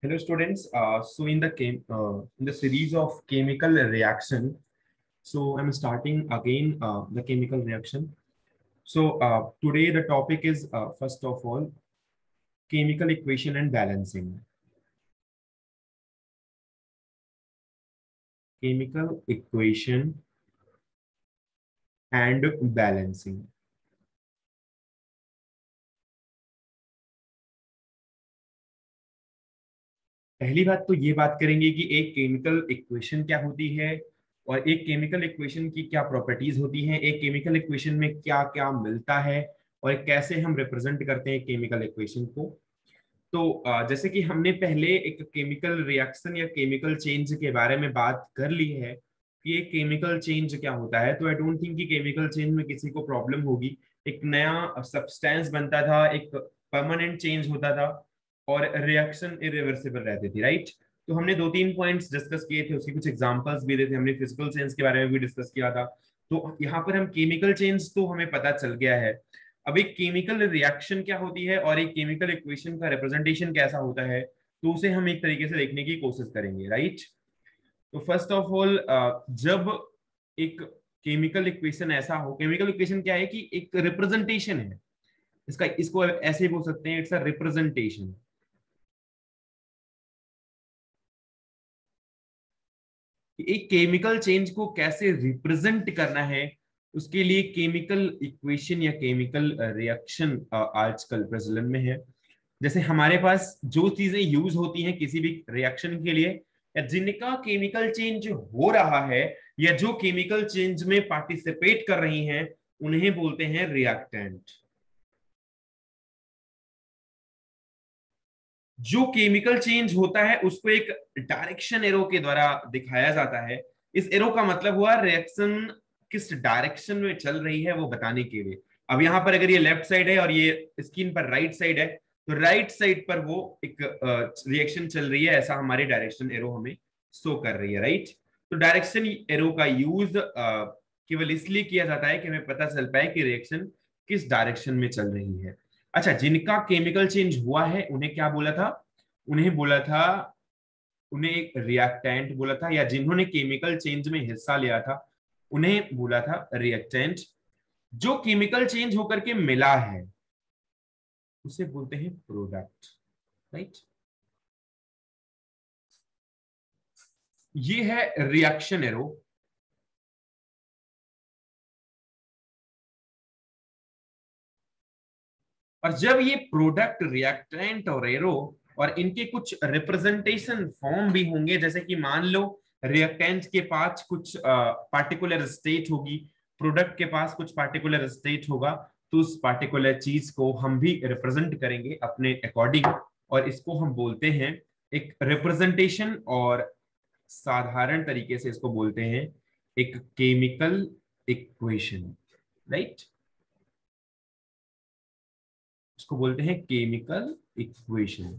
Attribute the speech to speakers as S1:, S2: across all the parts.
S1: Hello students. So in the series of chemical reaction, so I'm starting again the chemical reaction. So today the topic is first of all chemical equation and balancing. Chemical equation and balancing. पहली बात तो ये बात करेंगे कि एक chemical equation क्या होती है और एक केमिकल इक्वेशन की क्या प्रॉपर्टीज होती हैं, एक केमिकल इक्वेशन में क्या क्या मिलता है और कैसे हम रिप्रेजेंट करते हैं केमिकल इक्वेशन को। तो जैसे कि हमने पहले एक केमिकल रिएक्शन या केमिकल चेंज के बारे में बात कर ली है कि एक केमिकल चेंज क्या होता है, तो आई डोंट थिंक कि केमिकल चेंज में किसी को प्रॉब्लम होगी। एक नया सब्सटेंस बनता था, एक परमानेंट चेंज होता था और रिएक्शन इरिवर्सिबल रहती थी, राइट। तो हमने दो तीन पॉइंट्स डिस्कस किए थे, उसके कुछ एग्जांपल्स भी दिए थे, हमने फिजिकल चेंज के बारे में भी डिस्कस किया था। तो यहाँ पर हम केमिकल चेंज तो हमें पता चल गया है। अब एक केमिकल रिएक्शन क्या होती है और एक केमिकल इक्वेशन का रिप्रेजेंटेशन कैसा होता है, तो उसे हम एक तरीके से देखने की कोशिश करेंगे, राइट। तो फर्स्ट ऑफ ऑल, जब एक केमिकल इक्वेशन ऐसा हो, केमिकल इक्वेशन क्या है कि एक रिप्रेजेंटेशन है इसका, इसको ऐसे बोल सकते हैं, इट्स अ रिप्रेजेंटेशन। एक केमिकल चेंज को कैसे रिप्रेजेंट करना है, उसके लिए केमिकल इक्वेशन या केमिकल रिएक्शन आजकल प्रचलन में है। जैसे हमारे पास जो चीजें यूज होती हैं किसी भी रिएक्शन के लिए, या जिनका केमिकल चेंज हो रहा है या जो केमिकल चेंज में पार्टिसिपेट कर रही हैं, उन्हें बोलते हैं रिएक्टेंट। जो केमिकल चेंज होता है उसको एक डायरेक्शन एरो के द्वारा दिखाया जाता है। इस एरो का मतलब हुआ रिएक्शन किस डायरेक्शन में चल रही है वो बताने के लिए। अब यहाँ पर अगर ये लेफ्ट साइड है और ये स्क्रीन पर राइट साइड है, तो राइट साइड पर वो एक रिएक्शन चल रही है, ऐसा हमारी डायरेक्शन एरो हमें शो कर रही है, राइट। तो डायरेक्शन एरो का यूज केवल इसलिए किया जाता है कि हमें पता चल पाए कि रिएक्शन किस डायरेक्शन में चल रही है। अच्छा, जिनका केमिकल चेंज हुआ है उन्हें क्या बोला था? उन्हें बोला था, उन्हें एक रिएक्टेंट बोला था, या जिन्होंने केमिकल चेंज में हिस्सा लिया था उन्हें बोला था रिएक्टेंट। जो केमिकल चेंज होकर के मिला है उसे बोलते हैं प्रोडक्ट, राइट। ये है रिएक्शन एरो। और जब ये प्रोडक्ट, रिएक्टेंट और एरो और इनके कुछ रिप्रेजेंटेशन फॉर्म भी होंगे, जैसे कि मान लो रिएक्टेंट के पास कुछ पार्टिकुलर स्टेट होगी, प्रोडक्ट के पास कुछ पार्टिकुलर स्टेट होगा, तो उस पार्टिकुलर चीज को हम भी रिप्रेजेंट करेंगे अपने अकॉर्डिंग, और इसको हम बोलते हैं एक रिप्रेजेंटेशन, और साधारण तरीके से इसको बोलते हैं एक केमिकल इक्वेशन, राइट। इसको बोलते हैं केमिकल इक्वेशन।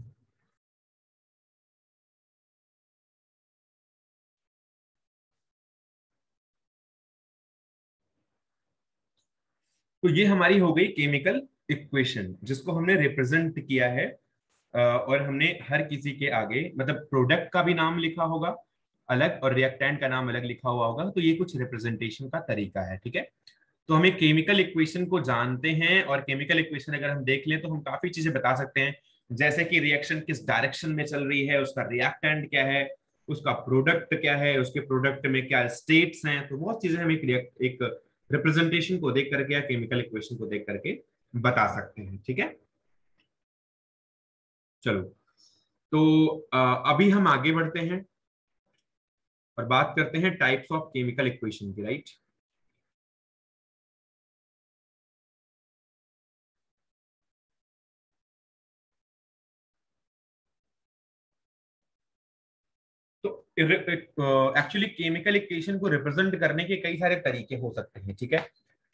S1: तो ये हमारी हो गई केमिकल इक्वेशन, जिसको हमने रिप्रेजेंट किया है। और हमने हर किसी के आगे मतलब प्रोडक्ट का भी नाम लिखा होगा अलग और रिएक्टेंट का नाम अलग लिखा हुआ होगा, तो ये कुछ रिप्रेजेंटेशन का तरीका है, ठीक है। तो हमें केमिकल इक्वेशन को जानते हैं, और केमिकल इक्वेशन अगर हम देख लें तो हम काफी चीजें बता सकते हैं, जैसे कि रिएक्शन किस डायरेक्शन में चल रही है, उसका रिएक्टेंट क्या है, उसका प्रोडक्ट क्या है, उसके प्रोडक्ट में क्या स्टेट्स हैं। तो बहुत चीजें हम एक रिप्रेजेंटेशन को देख करके या केमिकल इक्वेशन को देख करके बता सकते हैं, ठीक है। चलो, तो अभी हम आगे बढ़ते हैं और बात करते हैं टाइप्स ऑफ केमिकल इक्वेशन की, राइट। तो एक्चुअली केमिकल इक्वेशन को रिप्रेजेंट करने के कई सारे तरीके हो सकते हैं, ठीक है।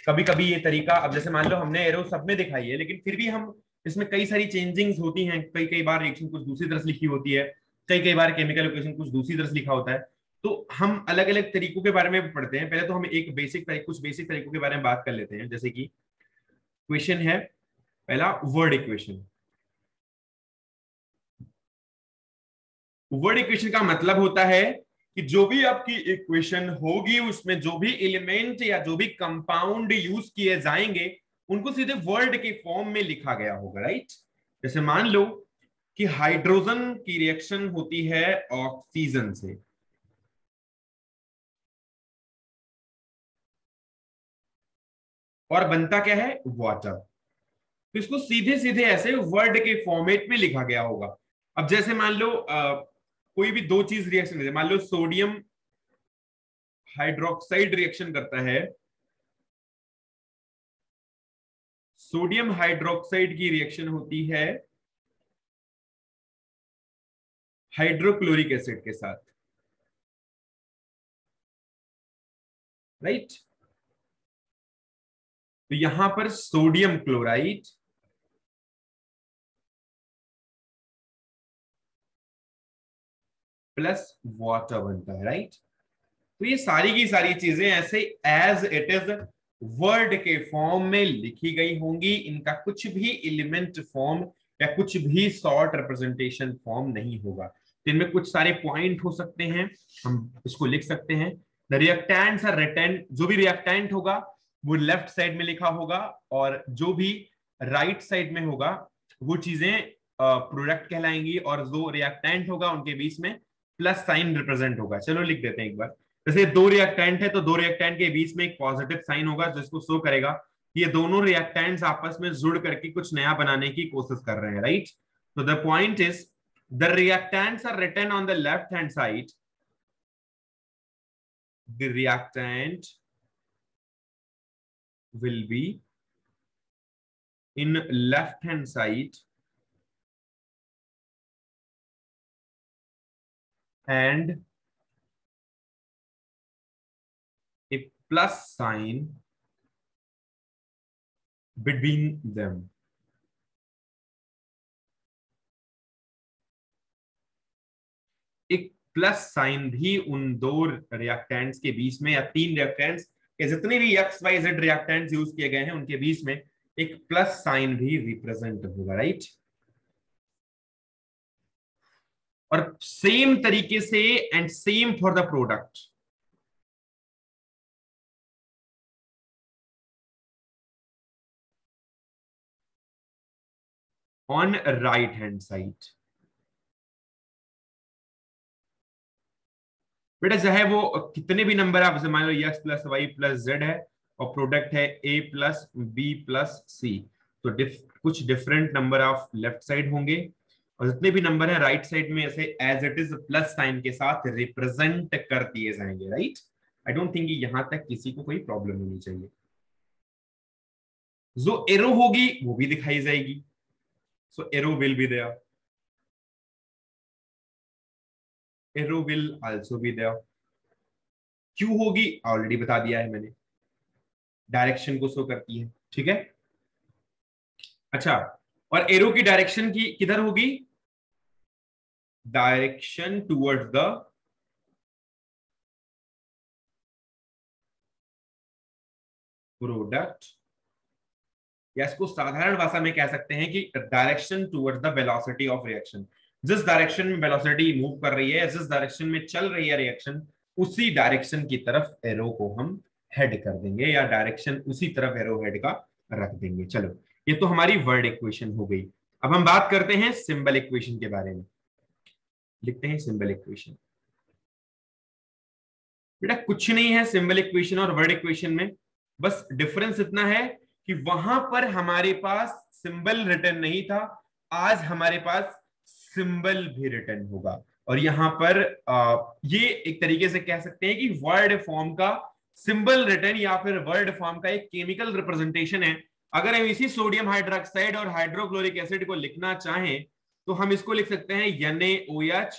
S1: कभी कभी ये तरीका, अब जैसे मान लो हमने एरो सब में दिखाई है, लेकिन फिर भी हम इसमें कई सारी चेंजिंग्स होती हैं, कई कई बार रिएक्शन कुछ दूसरी तरह से लिखी होती है, कई कई बार केमिकल इक्वेशन कुछ दूसरी तरह से लिखा होता है। तो हम अलग अलग तरीकों के बारे में पढ़ते हैं। पहले तो हम एक कुछ बेसिक तरीकों के बारे में बात कर लेते हैं। जैसे कि क्वेश्चन है पहला, वर्ड इक्वेशन। वर्ड इक्वेशन का मतलब होता है कि जो भी आपकी इक्वेशन होगी उसमें जो भी एलिमेंट या जो भी कंपाउंड यूज किए जाएंगे उनको सीधे वर्ड के फॉर्म में लिखा गया होगा, राइट। जैसे मान लो कि हाइड्रोजन की रिएक्शन होती है ऑक्सीजन से, और बनता क्या है, वाटर। तो इसको सीधे सीधे ऐसे वर्ड के फॉर्मेट में लिखा गया होगा। अब जैसे मान लो कोई भी दो चीज रिएक्शन है, मान लो सोडियम हाइड्रोक्साइड रिएक्शन करता है, सोडियम हाइड्रोक्साइड की रिएक्शन होती है हाइड्रोक्लोरिक एसिड के साथ, राइट। तो यहां पर सोडियम क्लोराइड प्लस वाटर बनता है, राइट। तो ये सारी की सारी चीजें ऐसे एज इट इज वर्ड के फॉर्म में लिखी गई होंगी। इनका कुछ भी एलिमेंट फॉर्म या कुछ भी शॉर्ट रिप्रेजेंटेशन फॉर्म नहीं होगा। तो इनमें कुछ सारे पॉइंट हो सकते हैं, हम इसको लिख सकते हैं। द रिएक्टेंट्स आर रिटन, जो भी रिएक्टेंट होगा वो लेफ्ट साइड में लिखा होगा, और जो भी राइट साइड में होगा वो चीजें प्रोडक्ट कहलाएंगी, और जो रिएक्टेंट होगा उनके बीच में प्लस साइन रिप्रेजेंट होगा। चलो लिख देते हैं एक बार। जैसे दो रिएक्टेंट है तो दो रिएक्टेंट के बीच में एक पॉजिटिव साइन होगा जिसको शो करेगा कि ये दोनों रिएक्टेंट्स आपस में जुड़ करके कुछ नया बनाने की कोशिश कर रहे हैं, राइट। तो the point is the reactants are written on the left hand side, the reactant will be in left hand side and a plus sign between them। एक प्लस साइन भी उन दो रिएक्टेंट्स के बीच में, या तीन रिएक्टेंट्स के जितने भी X Y Z reactants use किए गए हैं उनके बीच में एक प्लस साइन भी रिप्रेजेंट होगा, राइट। और सेम तरीके से and same for the product, on right hand side. बेटा चाहे वो कितने भी नंबर आप मान लो X plus Y plus Z है और प्रोडक्ट है A plus B plus C, तो कुछ different number of left side होंगे, और जितने भी नंबर है राइट साइड में ऐसे as it is plus sign के साथ रिप्रेजेंट कर दिए जाएंगे, राइट। आई डोंट थिंक यहां तक किसी को कोई प्रॉब्लम होनी चाहिए। जो एरो होगी वो भी दिखाई जाएगी, so arrow will be there, arrow will also be there. क्यों होगी ऑलरेडी बता दिया है मैंने, डायरेक्शन को शो करती है, ठीक है। अच्छा, और एरो की डायरेक्शन की किधर होगी, डायरेक्शन टुवर्ड्स द प्रोडक्ट, या इसको साधारण भाषा में कह सकते हैं कि direction towards the velocity of reaction. जिस डायरेक्शन में वेलोसिटी मूव कर रही है, जिस डायरेक्शन में चल रही है रिएक्शन, उसी डायरेक्शन की तरफ एरो को हम हेड कर देंगे, या डायरेक्शन उसी तरफ एरो हेड का रख देंगे। चलो, ये तो हमारी वर्ड इक्वेशन हो गई। अब हम बात करते हैं सिंबल इक्वेशन के बारे में। लिखते हैं सिंबल इक्वेशन। बेटा कुछ नहीं है सिंबल इक्वेशन और वर्ड इक्वेशन में, बस डिफरेंस इतना है कि वहां पर हमारे पास सिंबल रिटर्न नहीं था, आज हमारे पास सिंबल भी रिटर्न होगा। और यहां पर ये एक तरीके से कह सकते हैं कि वर्ड फॉर्म का सिंबल रिटर्न या फिर वर्ड फॉर्म का एक केमिकल रिप्रेजेंटेशन है। अगर हम इसी सोडियम हाइड्रोक्साइड और हाइड्रोक्लोरिक एसिड को लिखना चाहें तो हम इसको लिख सकते हैं NaOH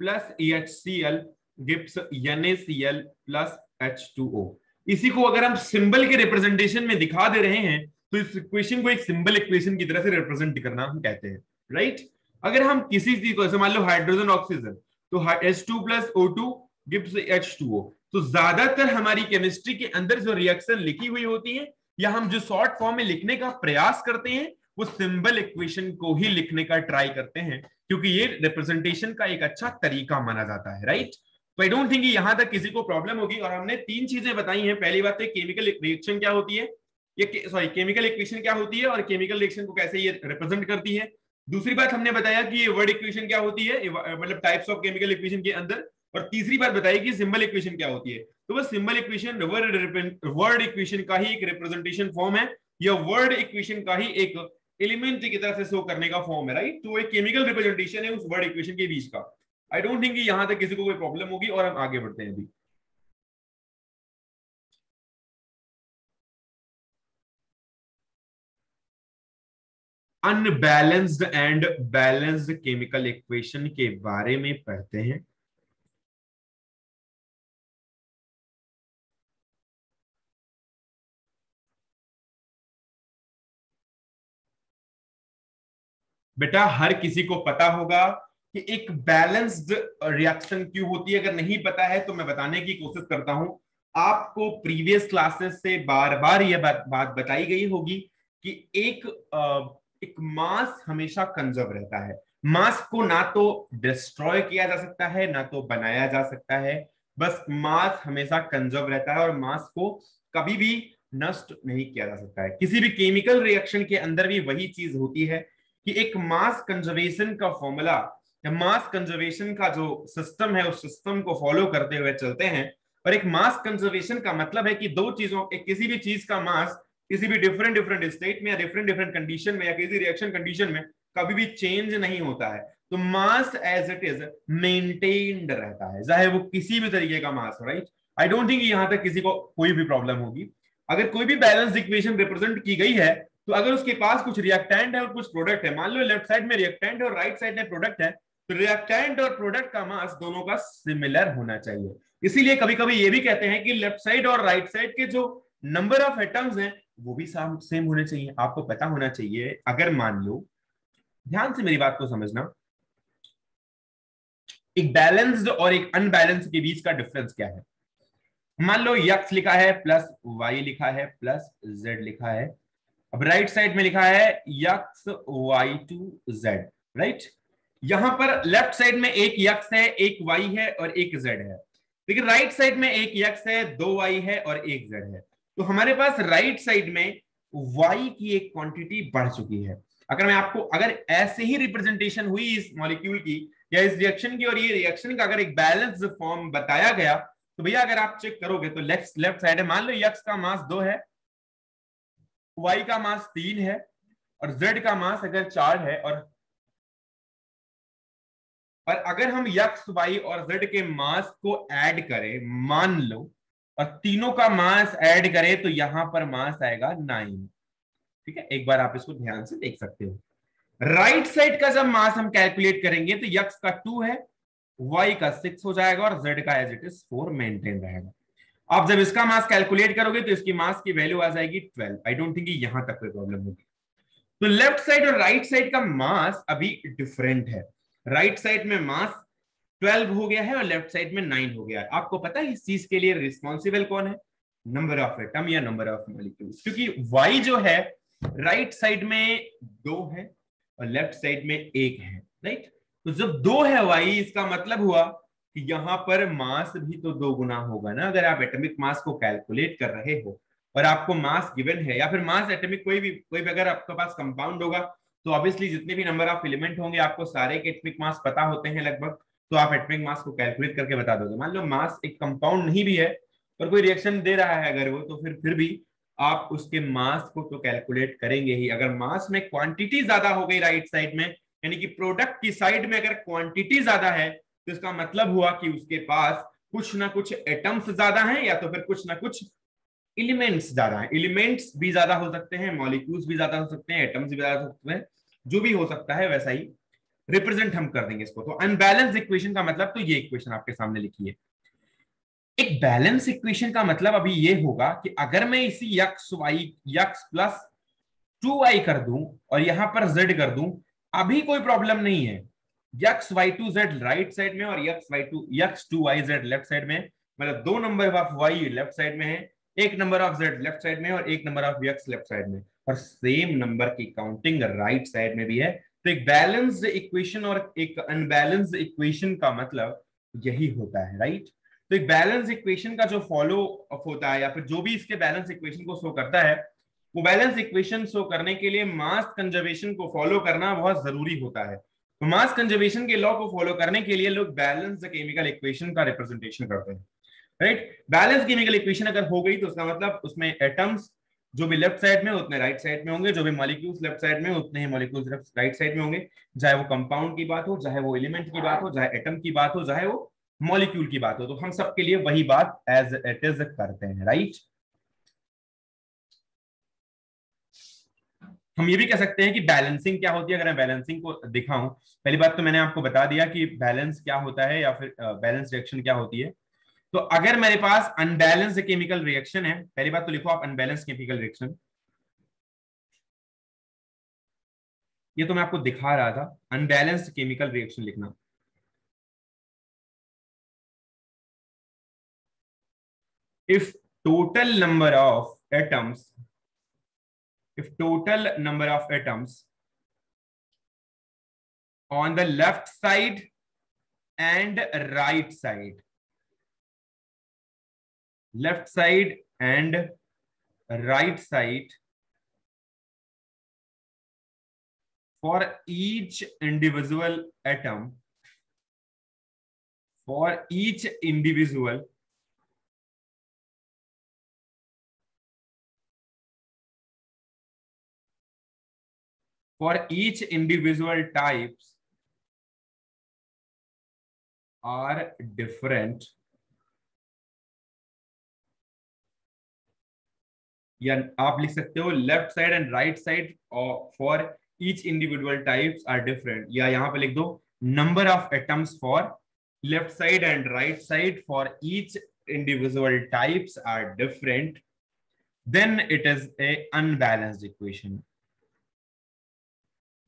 S1: plus EHCl gives NaCl plus H2O। इसी को अगर हम सिंबल के रिप्रेजेंटेशन में दिखा दे रहे हैं तो इस इक्वेशन को एक सिंबल इक्वेशन की तरह से रिप्रेजेंट करना हम कहते हैं, राइट। अगर हम किसी चीज को ऐसे मान लो हाइड्रोजन ऑक्सीजन, तो H2 plus O2 gives H2O। तो ज्यादातर हमारी केमिस्ट्री के अंदर जो रिएक्शन लिखी हुई होती है या हम जो शॉर्ट फॉर्म में लिखने का प्रयास करते हैं वो सिंबल इक्वेशन को ही लिखने का ट्राई करते हैं, क्योंकि ये रिप्रेजेंटेशन का एक अच्छा तरीका माना जाता है, राइट। तो आई डोंट थिंक यहां तक किसी को प्रॉब्लम होगी। और हमने तीन चीजें बताई हैं। पहली बात है केमिकल रिएक्शन क्या होती है, ये सॉरी केमिकल इक्वेशन क्या होती है और केमिकल रिएक्शन को कैसे ये रिप्रेजेंट करती है। दूसरी बात हमने बताया कि ये वर्ड इक्वेशन क्या होती है, मतलब टाइप्स ऑफ केमिकल इक्वेशन के अंदर। और तीसरी बात बताई कि सिंबल इक्वेशन क्या होती है। तो बस सिंबल इक्वेशन वर्ड इक्वेशन का ही एक रिप्रेजेंटेशन फॉर्म है, या वर्ड इक्वेशन का ही एक एलिमेंट की तरह से शो करने का फॉर्म है, राइट। तो एक केमिकल रिप्रेजेंटेशन है उस वर्ड इक्वेशन के बीच का। आई डोंट थिंक यहां तक किसी को कोई प्रॉब्लम होगी, और हम आगे बढ़ते हैं अभी। Unbalanced and balanced chemical equation के बारे में पढ़ते हैं। बेटा हर किसी को पता होगा कि एक बैलेंस्ड रिएक्शन क्यों होती है। अगर नहीं पता है तो मैं बताने की कोशिश करता हूं। आपको प्रीवियस क्लासेस से बार बार यह बात बताई गई होगी कि एक मास हमेशा कंजर्व रहता है। मास को ना तो डिस्ट्रॉय किया जा सकता है ना तो बनाया जा सकता है। बस मास हमेशा कंजर्व रहता है, और मास को कभी भी नष्ट नहीं किया जा सकता है। किसी भी केमिकल रिएक्शन के अंदर भी वही चीज होती है कि एक मास कंजर्वेशन का फॉर्मूला या मास कंजर्वेशन का जो सिस्टम है उस सिस्टम को फॉलो करते हुए चलते हैं। और एक मास कंजर्वेशन का मतलब है कि दो चीजों, एक किसी भी चीज का मास किसी भी डिफरेंट डिफरेंट स्टेट में या डिफरेंट डिफरेंट कंडीशन में या किसी रिएक्शन कंडीशन में कभी भी चेंज नहीं होता है। तो mass as it is maintained रहता है, चाहे वो किसी भी तरीके का मास हो, राइट। आई डोंट थिंक यहां तक किसी को कोई भी प्रॉब्लम होगी। अगर कोई भी बैलेंस इक्वेशन रिप्रेजेंट की गई है, तो अगर उसके पास कुछ रिएक्टेंट है और कुछ प्रोडक्ट है, मान लो लेफ्ट साइड में रिएक्टेंट है और राइट साइड में प्रोडक्ट है, तो रिएक्टेंट और प्रोडक्ट का मास दोनों का सिमिलर होना चाहिए। इसीलिए कभी कभी ये भी कहते हैं कि लेफ्ट साइड और राइट साइड के जो नंबर ऑफ एटम्स हैं वो भी सेम होने चाहिए। आपको पता होना चाहिए, अगर मान लो, ध्यान से मेरी बात को समझना, एक बैलेंस्ड और एक अनबैलेंस्ड के बीच का डिफरेंस क्या है। मान लो यक्स लिखा है प्लस वाई लिखा है प्लस जेड लिखा है। अब राइट साइड में लिखा है x y two z, right. यहां पर लेफ्ट साइड में एक यक्स है, एक वाई है और एक जेड है। लेकिन राइट साइड में एक यक्स है, दो वाई है और एक जेड है। तो हमारे पास राइट साइड में वाई की एक क्वांटिटी बढ़ चुकी है। अगर मैं आपको, अगर ऐसे ही रिप्रेजेंटेशन हुई इस मॉलिक्यूल की या इस रिएक्शन की, और ये रिएक्शन का अगर एक बैलेंस फॉर्म बताया गया, तो भैया अगर आप चेक करोगे तो लेफ्ट साइड है, मान लो यक्स का मास 2 है, वाई का मास 3 है और जेड का मास अगर 4 है, और अगर हम यक्स वाई और जेड के मास को ऐड करें, मान लो, और तीनों का मास ऐड करें, तो यहां पर मास आएगा 9। ठीक है, एक बार आप इसको ध्यान से देख सकते हो। राइट साइड का जब मास हम कैलकुलेट करेंगे तो यक्स का 2 है, वाई का 6 हो जाएगा और जेड का एज इट इज 4 मेंटेन रहेगा। आप जब इसका मास कैलकुलेट करोगे तो इसकी मास की वैल्यू आ जाएगी 12। आई डोंट थिंक यहां तक कोई प्रॉब्लम होगी। तो लेफ्ट साइड और राइट साइड का मास अभी डिफरेंट है। राइट साइड में मास 12 हो गया है और लेफ्ट साइड में 9 हो गया है। आपको पता है इस चीज के लिए रिस्पॉन्सिबल कौन है? नंबर ऑफ एटम या नंबर ऑफ मॉलिक्यूल्स। क्योंकि वाई जो है राइट साइड में 2 है और लेफ्ट साइड में 1 है, राइट। तो जब 2 है वाई, इसका मतलब हुआ कि यहां पर मास भी तो 2 गुना होगा ना। अगर आप एटॉमिक मास को कैलकुलेट कर रहे हो और आपको मास गिवन है, या फिर मास एटॉमिक कोई भी अगर आपके पास कंपाउंड होगा, तो ऑब्वियसली जितने भी नंबर ऑफ एलिमेंट होंगे आपको सारे के एटॉमिक मास पता होते हैं लगभग। तो आप एटॉमिक मास को कैलकुलेट करके बता दोगे। मान लो मास एक कंपाउंड नहीं भी है और कोई रिएक्शन दे रहा है अगर वो, तो फिर भी आप उसके मास को तो कैलकुलेट करेंगे ही। अगर मास में क्वांटिटी ज्यादा हो गई राइट साइड में, यानी कि प्रोडक्ट की साइड में अगर क्वांटिटी ज्यादा है, तो इसका मतलब हुआ कि उसके पास कुछ ना कुछ एटम्स ज्यादा हैं या तो फिर कुछ ना कुछ एलिमेंट्स ज्यादा हैं। एलिमेंट्स भी ज्यादा हो सकते हैं, मॉलिक्यूल्स भी ज्यादा हो सकते हैं, एटम्स भी ज्यादा हो सकते हैं, जो भी हो सकता है वैसा ही रिप्रेजेंट हम कर देंगे इसको। तो अनबैलेंस इक्वेशन का मतलब, तो ये इक्वेशन आपके सामने लिखी है। एक बैलेंस इक्वेशन का मतलब अभी ये होगा कि अगर मैं इसी x Y x plus 2y कर दूं और यहां पर z कर दूं, अभी कोई प्रॉब्लम नहीं है। X y two z right side में और x two y z left side में, मतलब 2 number of y left side में है, 1 number of z left side में और 1 number of x left side में, और सेम नंबर की काउंटिंग राइट साइड में भी है। तो एक बैलेंस्ड इक्वेशन और एक अनबैलेंस्ड इक्वेशन का मतलब यही होता है, राइट। तो एक बैलेंस इक्वेशन का जो फॉलो अप होता है या फिर जो भी इसके बैलेंस इक्वेशन को शो करता है, वो बैलेंस इक्वेशन शो करने के लिए मास कंजर्वेशन को फॉलो करना बहुत जरूरी होता है। तो मास कंजर्वेशन के लॉ को फॉलो करने के लिए लोग बैलेंस केमिकल इक्वेशन का रिप्रेजेंटेशन करते हैं, राइट। बैलेंस केमिकल इक्वेशन अगर हो गई तो उसका मतलब उसमें एटम्स जो भी लेफ्ट साइड में उतने राइट साइड में होंगे, जो भी मॉलिक्यूल्स लेफ्ट साइड में उतने ही मॉलिक्यूल्स राइट साइड में होंगे, चाहे वो कंपाउंड की बात हो, चाहे वो एलिमेंट की बात हो, चाहे एटम की बात हो, चाहे वो मॉलिक्यूल की बात हो। तो हम सबके लिए वही बात एज इट इज करते हैं, राइट। हम ये भी कह सकते हैं कि बैलेंसिंग क्या होती है। अगर मैं बैलेंसिंग को दिखाऊं, पहली बात तो मैंने आपको बता दिया कि बैलेंस क्या होता है या फिर बैलेंस रिएक्शन क्या होती है। तो अगर मेरे पास अनबैलेंस्ड केमिकल रिएक्शन है, पहली बात तो लिखो आप अनबैलेंस्ड केमिकल रिएक्शन। ये तो मैं आपको दिखा रहा था, अनबैलेंस्ड केमिकल रिएक्शन लिखना। If total number of atoms if total number of atoms on the left side and right side, left side and right side for each individual atom, for each individual for each individual types are different, या आप लिख सकते हो left side and right side for each individual types are different, या यहां पे लिख दो number of atoms for left side and right side for each individual types are different, then it is a unbalanced equation,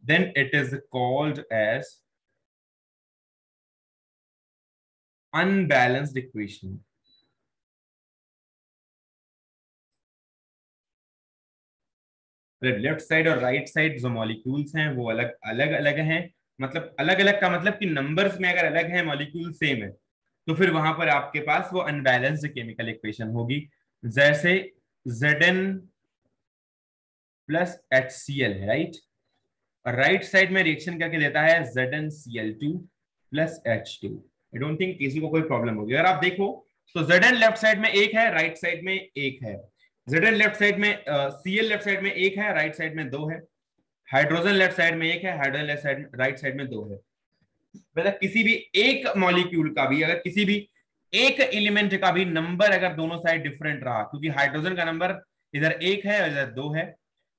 S1: then it is called as unbalanced equation. Left side और right side जो molecules हैं वो अलग अलग अलग हैं, मतलब अलग अलग का मतलब कि नंबर्स में अगर अलग है, मॉलिक्यूल सेम है, तो फिर वहां पर आपके पास वो अनबैलेंस्ड केमिकल इक्वेशन होगी। जैसे Zn प्लस HCl है, राइट। और राइट साइड में रिएक्शन करके देता है ZnCl2 plus H2। I don't think किसी को कोई प्रॉब्लम होगी। अगर आप देखो तो Zn लेफ्ट साइड में एक है, राइट साइड में एक है। Zn लेफ्ट साइड में Cl लेफ्ट साइड में एक है, राइट साइड में दो है। हाइड्रोजन लेफ्ट साइड में एक है, hydrogen left side right side में दो है। मतलब किसी भी एक मॉलिक्यूल का भी, अगर किसी भी एक एलिमेंट का भी नंबर अगर दोनों साइड डिफरेंट रहा, क्योंकि हाइड्रोजन का नंबर इधर एक है और इधर दो है,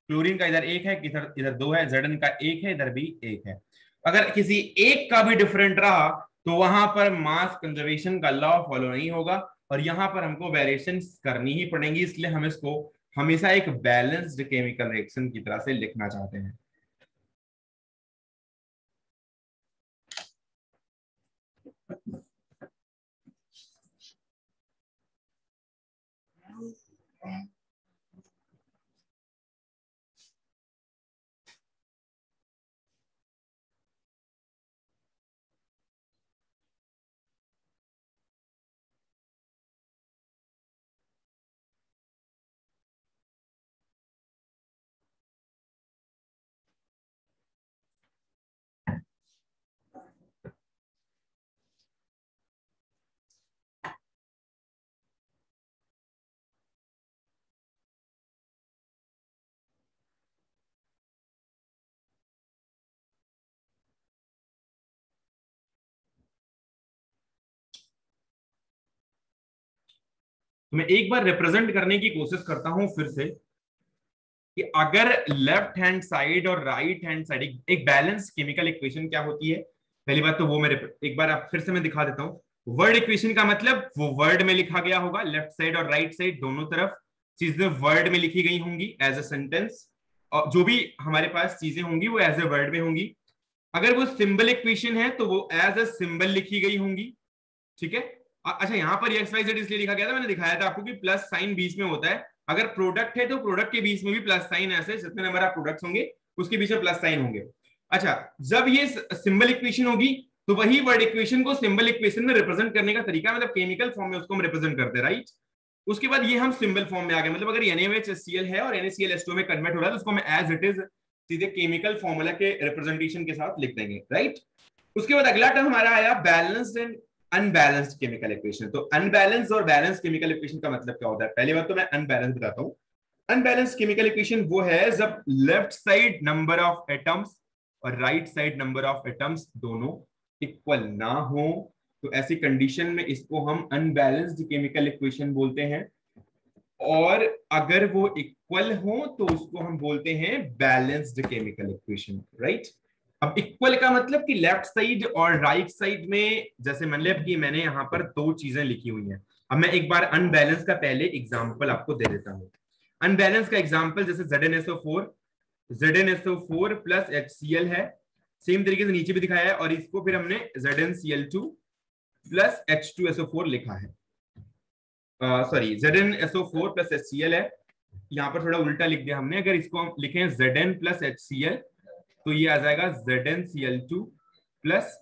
S1: क्लोरीन का इधर एक है, इधर इधर दो है, Zn का एक है, इधर भी एक है, अगर किसी एक का भी डिफरेंट रहा तो वहां पर मास कंजर्वेशन का लॉ फॉलो नहीं होगा और यहां पर हमको वेरिएशन करनी ही पड़ेंगी। इसलिए हम इसको हमेशा एक बैलेंस्ड केमिकल रिएक्शन की तरह से लिखना चाहते हैं। तो मैं एक बार रिप्रेजेंट करने की कोशिश करता हूं फिर से कि अगर लेफ्ट हैंड साइड और राइट हैंड साइड एक बैलेंस केमिकल इक्वेशन क्या होती है। पहली बात तो वो मेरे एक बार आप फिर से मैं दिखा देता हूं। वर्ड इक्वेशन का मतलब वो वर्ड में लिखा गया होगा, लेफ्ट साइड और राइट साइड दोनों तरफ चीजें वर्ड में लिखी गई होंगी एज अ सेंटेंस, और जो भी हमारे पास चीजें होंगी वो एज ए वर्ड में होंगी। अगर वो सिंबल इक्वेशन है तो वो एज अ सिंबल लिखी गई होंगी, ठीक है। अच्छा, यहाँ पर एक्स वाई जेड इसलिए लिखा गया था, मैंने दिखाया था आपको कि प्लस साइन बीच में होता है। अगर प्रोडक्ट है तो प्रोडक्ट के बीच में भी प्लस साइन, ऐसे जितने नंबर ऑफ प्रोडक्ट्स होंगे उसके बीच में प्लस साइन होंगे। अच्छा, जब ये सिंबल इक्वेशन होगी तो वही वर्ड इक्वेशन को सिंबल इक्वेशन में रिप्रेजेंट करने का तरीका, मतलब केमिकल फॉर्म में उसको हम रिप्रेजेंट करते हैं, राइट। उसके बाद ये हम सिंबल फॉर्म में आ गए, मतलब अगर NaOH है और NaClH2 में कन्वर्ट हो रहा है तो उसको हम एज इट इज सीधे केमिकल फॉर्मूला के रिप्रेजेंटेशन के साथ लिख देंगे, राइट। उसके बाद अगला टर्म हमारा आया balanced and unbalanced chemical equation. तो अनबैलेंस्ड और बैलेंस्ड केमिकल इक्वेशन का मतलब क्या होता है? पहली बात तो मैं अनबैलेंस बताता हूँ। अनबैलेंस्ड केमिकल इक्वेशन वो है जब left side number of atoms और right side number of atoms दोनों इक्वल ना हो, तो ऐसी कंडीशन में इसको हम अनबैलेंस्ड केमिकल इक्वेशन बोलते हैं। और अगर वो इक्वल हो तो उसको हम बोलते हैं बैलेंस्ड केमिकल इक्वेशन, राइट। अब इक्वल का मतलब कि लेफ्ट साइड और राइट साइड में, जैसे मतलब कि मैंने यहां पर दो चीजें लिखी हुई हैं। अब मैं एक बार अनबैलेंस का पहले एग्जांपल आपको दे देता हूं। अनबैलेंस का एग्जांपल जैसे ZnSO4 प्लस HCl है, सेम तरीके से नीचे भी दिखाया है, और इसको फिर हमने ZnCl2 प्लस H2SO4 लिखा है। सॉरी, ZnSO4 प्लस HCl है, यहाँ पर थोड़ा उल्टा लिख दिया हमने। अगर इसको हम लिखें Zn प्लस HCl तो ये आ जाएगा ZnCl2 प्लस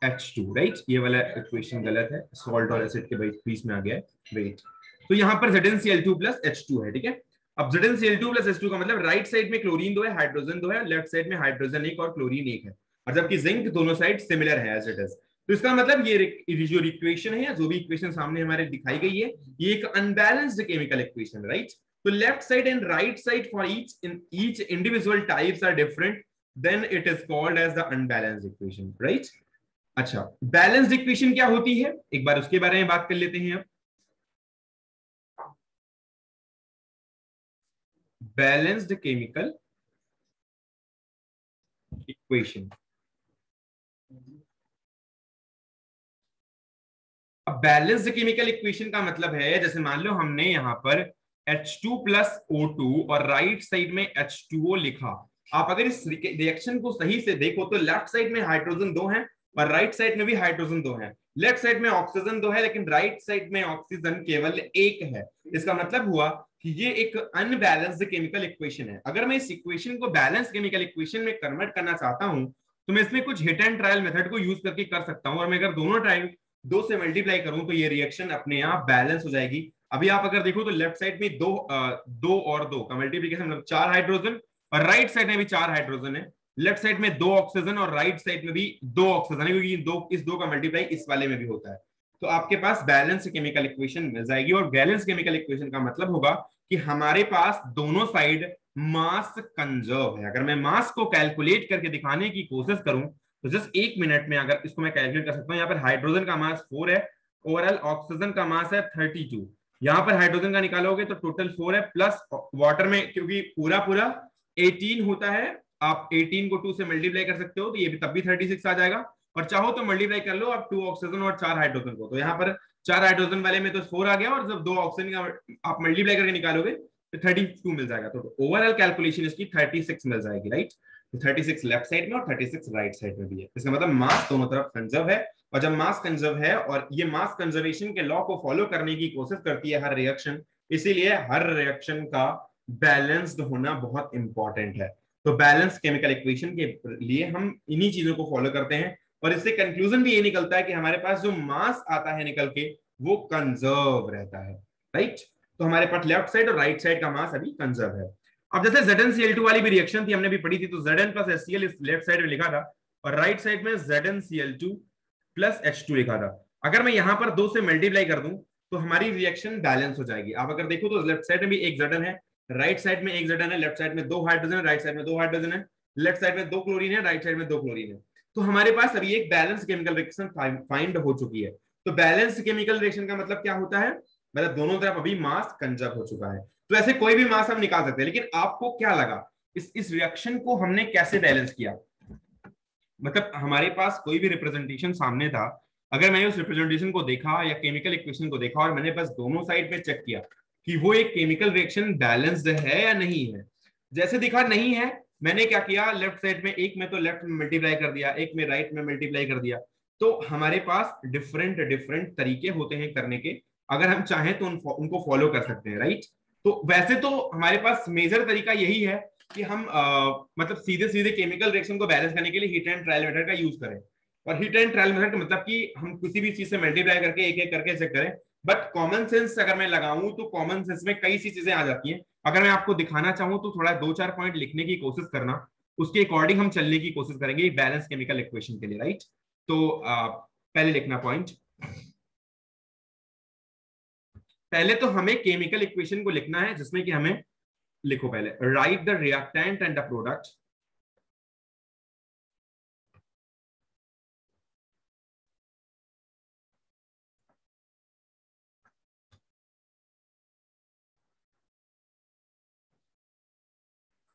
S1: H2, राइट। ये वाला इक्वेशन गलत है, सॉल्ट और एसिड के बीच में आ गया है, वेट। तो यहाँ पर ZnCl2 प्लस H2 है, ठीक है। अब ZnCl2 प्लस H2 का मतलब राइट साइड में क्लोरीन 2 है, हाइड्रोजन 2 है, लेफ्ट साइड में हाइड्रोजन 1 और क्लोरीन 1 है, और जबकि जिंक दोनों साइड सिमिलर है एज इट इज। तो इसका मतलब ये जो इक्वेशन है या जो भी इक्वेशन सामने हमारे दिखाई गई है, ये एक अनबैलेंस्ड केमिकल इक्वेशन, राइट। तो left side and right side for each individual types are different, then it is called as the unbalanced equation, right. अच्छा, बैलेंस्ड इक्वेशन क्या होती है, एक बार उसके बारे में बात कर लेते हैं। अब बैलेंस्ड केमिकल इक्वेशन, अब बैलेंस्ड केमिकल इक्वेशन का मतलब है, जैसे मान लो हमने यहां पर H2 प्लस O2 और राइट साइड में H2O लिखा। आप अगर इस रिएक्शन को सही से देखो तो लेफ्ट साइड में हाइड्रोजन 2 है और राइट साइड में भी हाइड्रोजन 2 है। लेफ्ट साइड में ऑक्सीजन 2 है लेकिन राइट साइड में ऑक्सीजन केवल 1 है। इसका मतलब हुआ कि ये एक अनबैलेंस्ड केमिकल इक्वेशन है। अगर मैं इस इक्वेशन को बैलेंस केमिकल इक्वेशन में कन्वर्ट करना चाहता हूं तो मैं इसमें कुछ हिट एंड ट्रायल मेथड को यूज करके कर सकता हूं, और मैं अगर दोनों टाइम 2 से मल्टीप्लाई करूं तो ये रिएक्शन अपने आप बैलेंस हो जाएगी। अभी आप अगर देखो तो लेफ्ट साइड में दो और दो का मल्टीप्लीकेशन मतलब 4 हाइड्रोजन, और राइट साइड में भी 4 हाइड्रोजन है। लेफ्ट साइड में 2 ऑक्सीजन और राइट साइड में भी 2 ऑक्सीजन है, क्योंकि इस दो का मल्टीप्लाई इस वाले में भी होता है। तो आपके पास बैलेंस केमिकल इक्वेशन मिल जाएगी, और बैलेंस केमिकल इक्वेशन का मतलब होगा कि हमारे पास दोनों साइड मास कंजर्व है। अगर मैं मास को कैलकुलेट करके दिखाने की कोशिश करूं तो जस्ट 1 मिनट में अगर इसको मैं कैलकुलेट कर सकता हूँ। यहाँ पर हाइड्रोजन का मास 4 है, ओवरऑल ऑक्सीजन का मास है 32। यहाँ पर हाइड्रोजन का निकालोगे तो टोटल 4 है, प्लस वाटर में क्योंकि पूरा पूरा 18 होता है, आप 18 को 2 से मल्टीप्लाई कर सकते हो तो ये भी तब भी 36 आ जाएगा, और चाहो तो मल्टीप्लाई कर लो आप 2 ऑक्सीजन और 4 हाइड्रोजन को। तो यहाँ पर 4 हाइड्रोजन वाले में तो 4 आ गया, और जब 2 ऑक्सीजन का आप मल्टीप्लाई करके निकालोगे तो 32 मिल जाएगा। तो ओवरऑल कैलकुलेशन इसकी 36 मिल जाएगी, राइट। तो 36 लेफ्ट साइड में और 36 राइट साइड में भी है। इसका मतलब मास दोनों तरफ कंजर्व है, और जब मास कंजर्व है और ये मास कंजर्वेशन के लॉ को फॉलो करने की कोशिश करती है हर रिएक्शन, इसीलिए हर रिएक्शन का बैलेंस्ड होना बहुत इंपॉर्टेंट है। तो बैलेंस केमिकल इक्वेशन के लिए हम इन्हीं चीजों को फॉलो करते हैं, और इससे कंक्लूजन भी ये निकलता है कि हमारे पास जो मास आता है निकल के वो कंजर्व रहता है, राइट। तो हमारे पास लेफ्ट साइड और राइट साइड का मास अभी कंजर्व है। अब जैसे ZnCl2 वाली भी रिएक्शन थी, हमने भी पढ़ी थी, तो Zn प्लस HCl इस लेफ्ट साइड में लिखा था और राइट साइड में ZnCl2 प्लस H2 लिखा था। अगर मैं यहां पर 2 से मल्टीप्लाई कर दूं तो हमारी रिएक्शन बैलेंस हो जाएगी। आप अगर देखो तो लेफ्ट साइड में भी एक Zn है, राइट साइड में एक Zn है, लेफ्ट साइड में 2 हाइड्रोजन है, राइट साइड में 2 हाइड्रोजन है, लेफ्ट साइड में 2 क्लोरीन है, राइट साइड में 2 क्लोरीन है। तो हमारे पास अभी एक बैलेंस केमिकल रिएक्शन फाइंड हो चुकी है। तो बैलेंस केमिकल रिएक्शन का मतलब क्या होता है, मतलब दोनों तरफ अभी मास कंजर्व हो चुका है। तो ऐसे कोई भी मास हम निकाल सकते हैं, लेकिन आपको क्या लगा इस रिएक्शन को हमने कैसे बैलेंस किया? मतलब हमारे पास कोई भी रिप्रेजेंटेशन सामने था, अगर मैंने उस रिप्रेजेंटेशन को देखा या केमिकल इक्वेशन को देखा और मैंने बस दोनों साइड पे चेक किया कि वो एक केमिकल रिएक्शन बैलेंस्ड है या नहीं है, जैसे दिखा नहीं है, मैंने क्या किया, लेफ्ट साइड में एक में तो लेफ्ट में मल्टीप्लाई कर दिया, एक में राइट में मल्टीप्लाई कर दिया। तो हमारे पास डिफरेंट डिफरेंट तरीके होते हैं करने के, अगर हम चाहें तो उनको फॉलो कर सकते हैं, राइट। तो वैसे तो हमारे पास मेजर तरीका यही है कि हम मतलब सीधे सीधे केमिकल रिएक्शन को बैलेंस करने के लिए हीट एंड ट्रायल मेथड का यूज करें। और हीट एंड ट्रायल मेथड का मतलब कि हम किसी भी चीज से मल्टीप्लाई करके एक एक करके चेक करें। बट कॉमन सेंस अगर मैं लगाऊं तो कॉमन सेंस में कई सी चीजें आ जाती हैं। अगर मैं आपको दिखाना चाहूं तो थोड़ा 2-4 पॉइंट लिखने की कोशिश करना, उसके अकॉर्डिंग हम चलने की कोशिश करेंगे बैलेंस केमिकल इक्वेशन के लिए, राइट। तो पहले लिखना पॉइंट। पहले तो हमें केमिकल इक्वेशन को लिखना है जिसमें कि हमें, लिखो पहले, write the reactant and the product,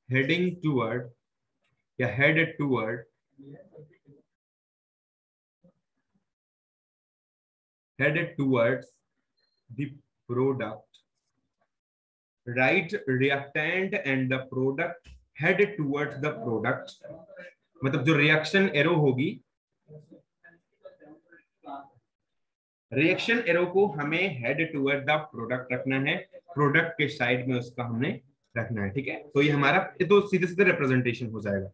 S1: heading toward या headed toward, headed towards the product, right reactant and the product headed towards the product। मतलब जो रिएक्शन एरो होगी, रिएक्शन एरो को हमें हेड टूवर्ड द प्रोडक्ट रखना है, product के side में उसका हमने रखना है, ठीक है। तो ये हमारा तो सीधे सीधे रिप्रेजेंटेशन हो जाएगा।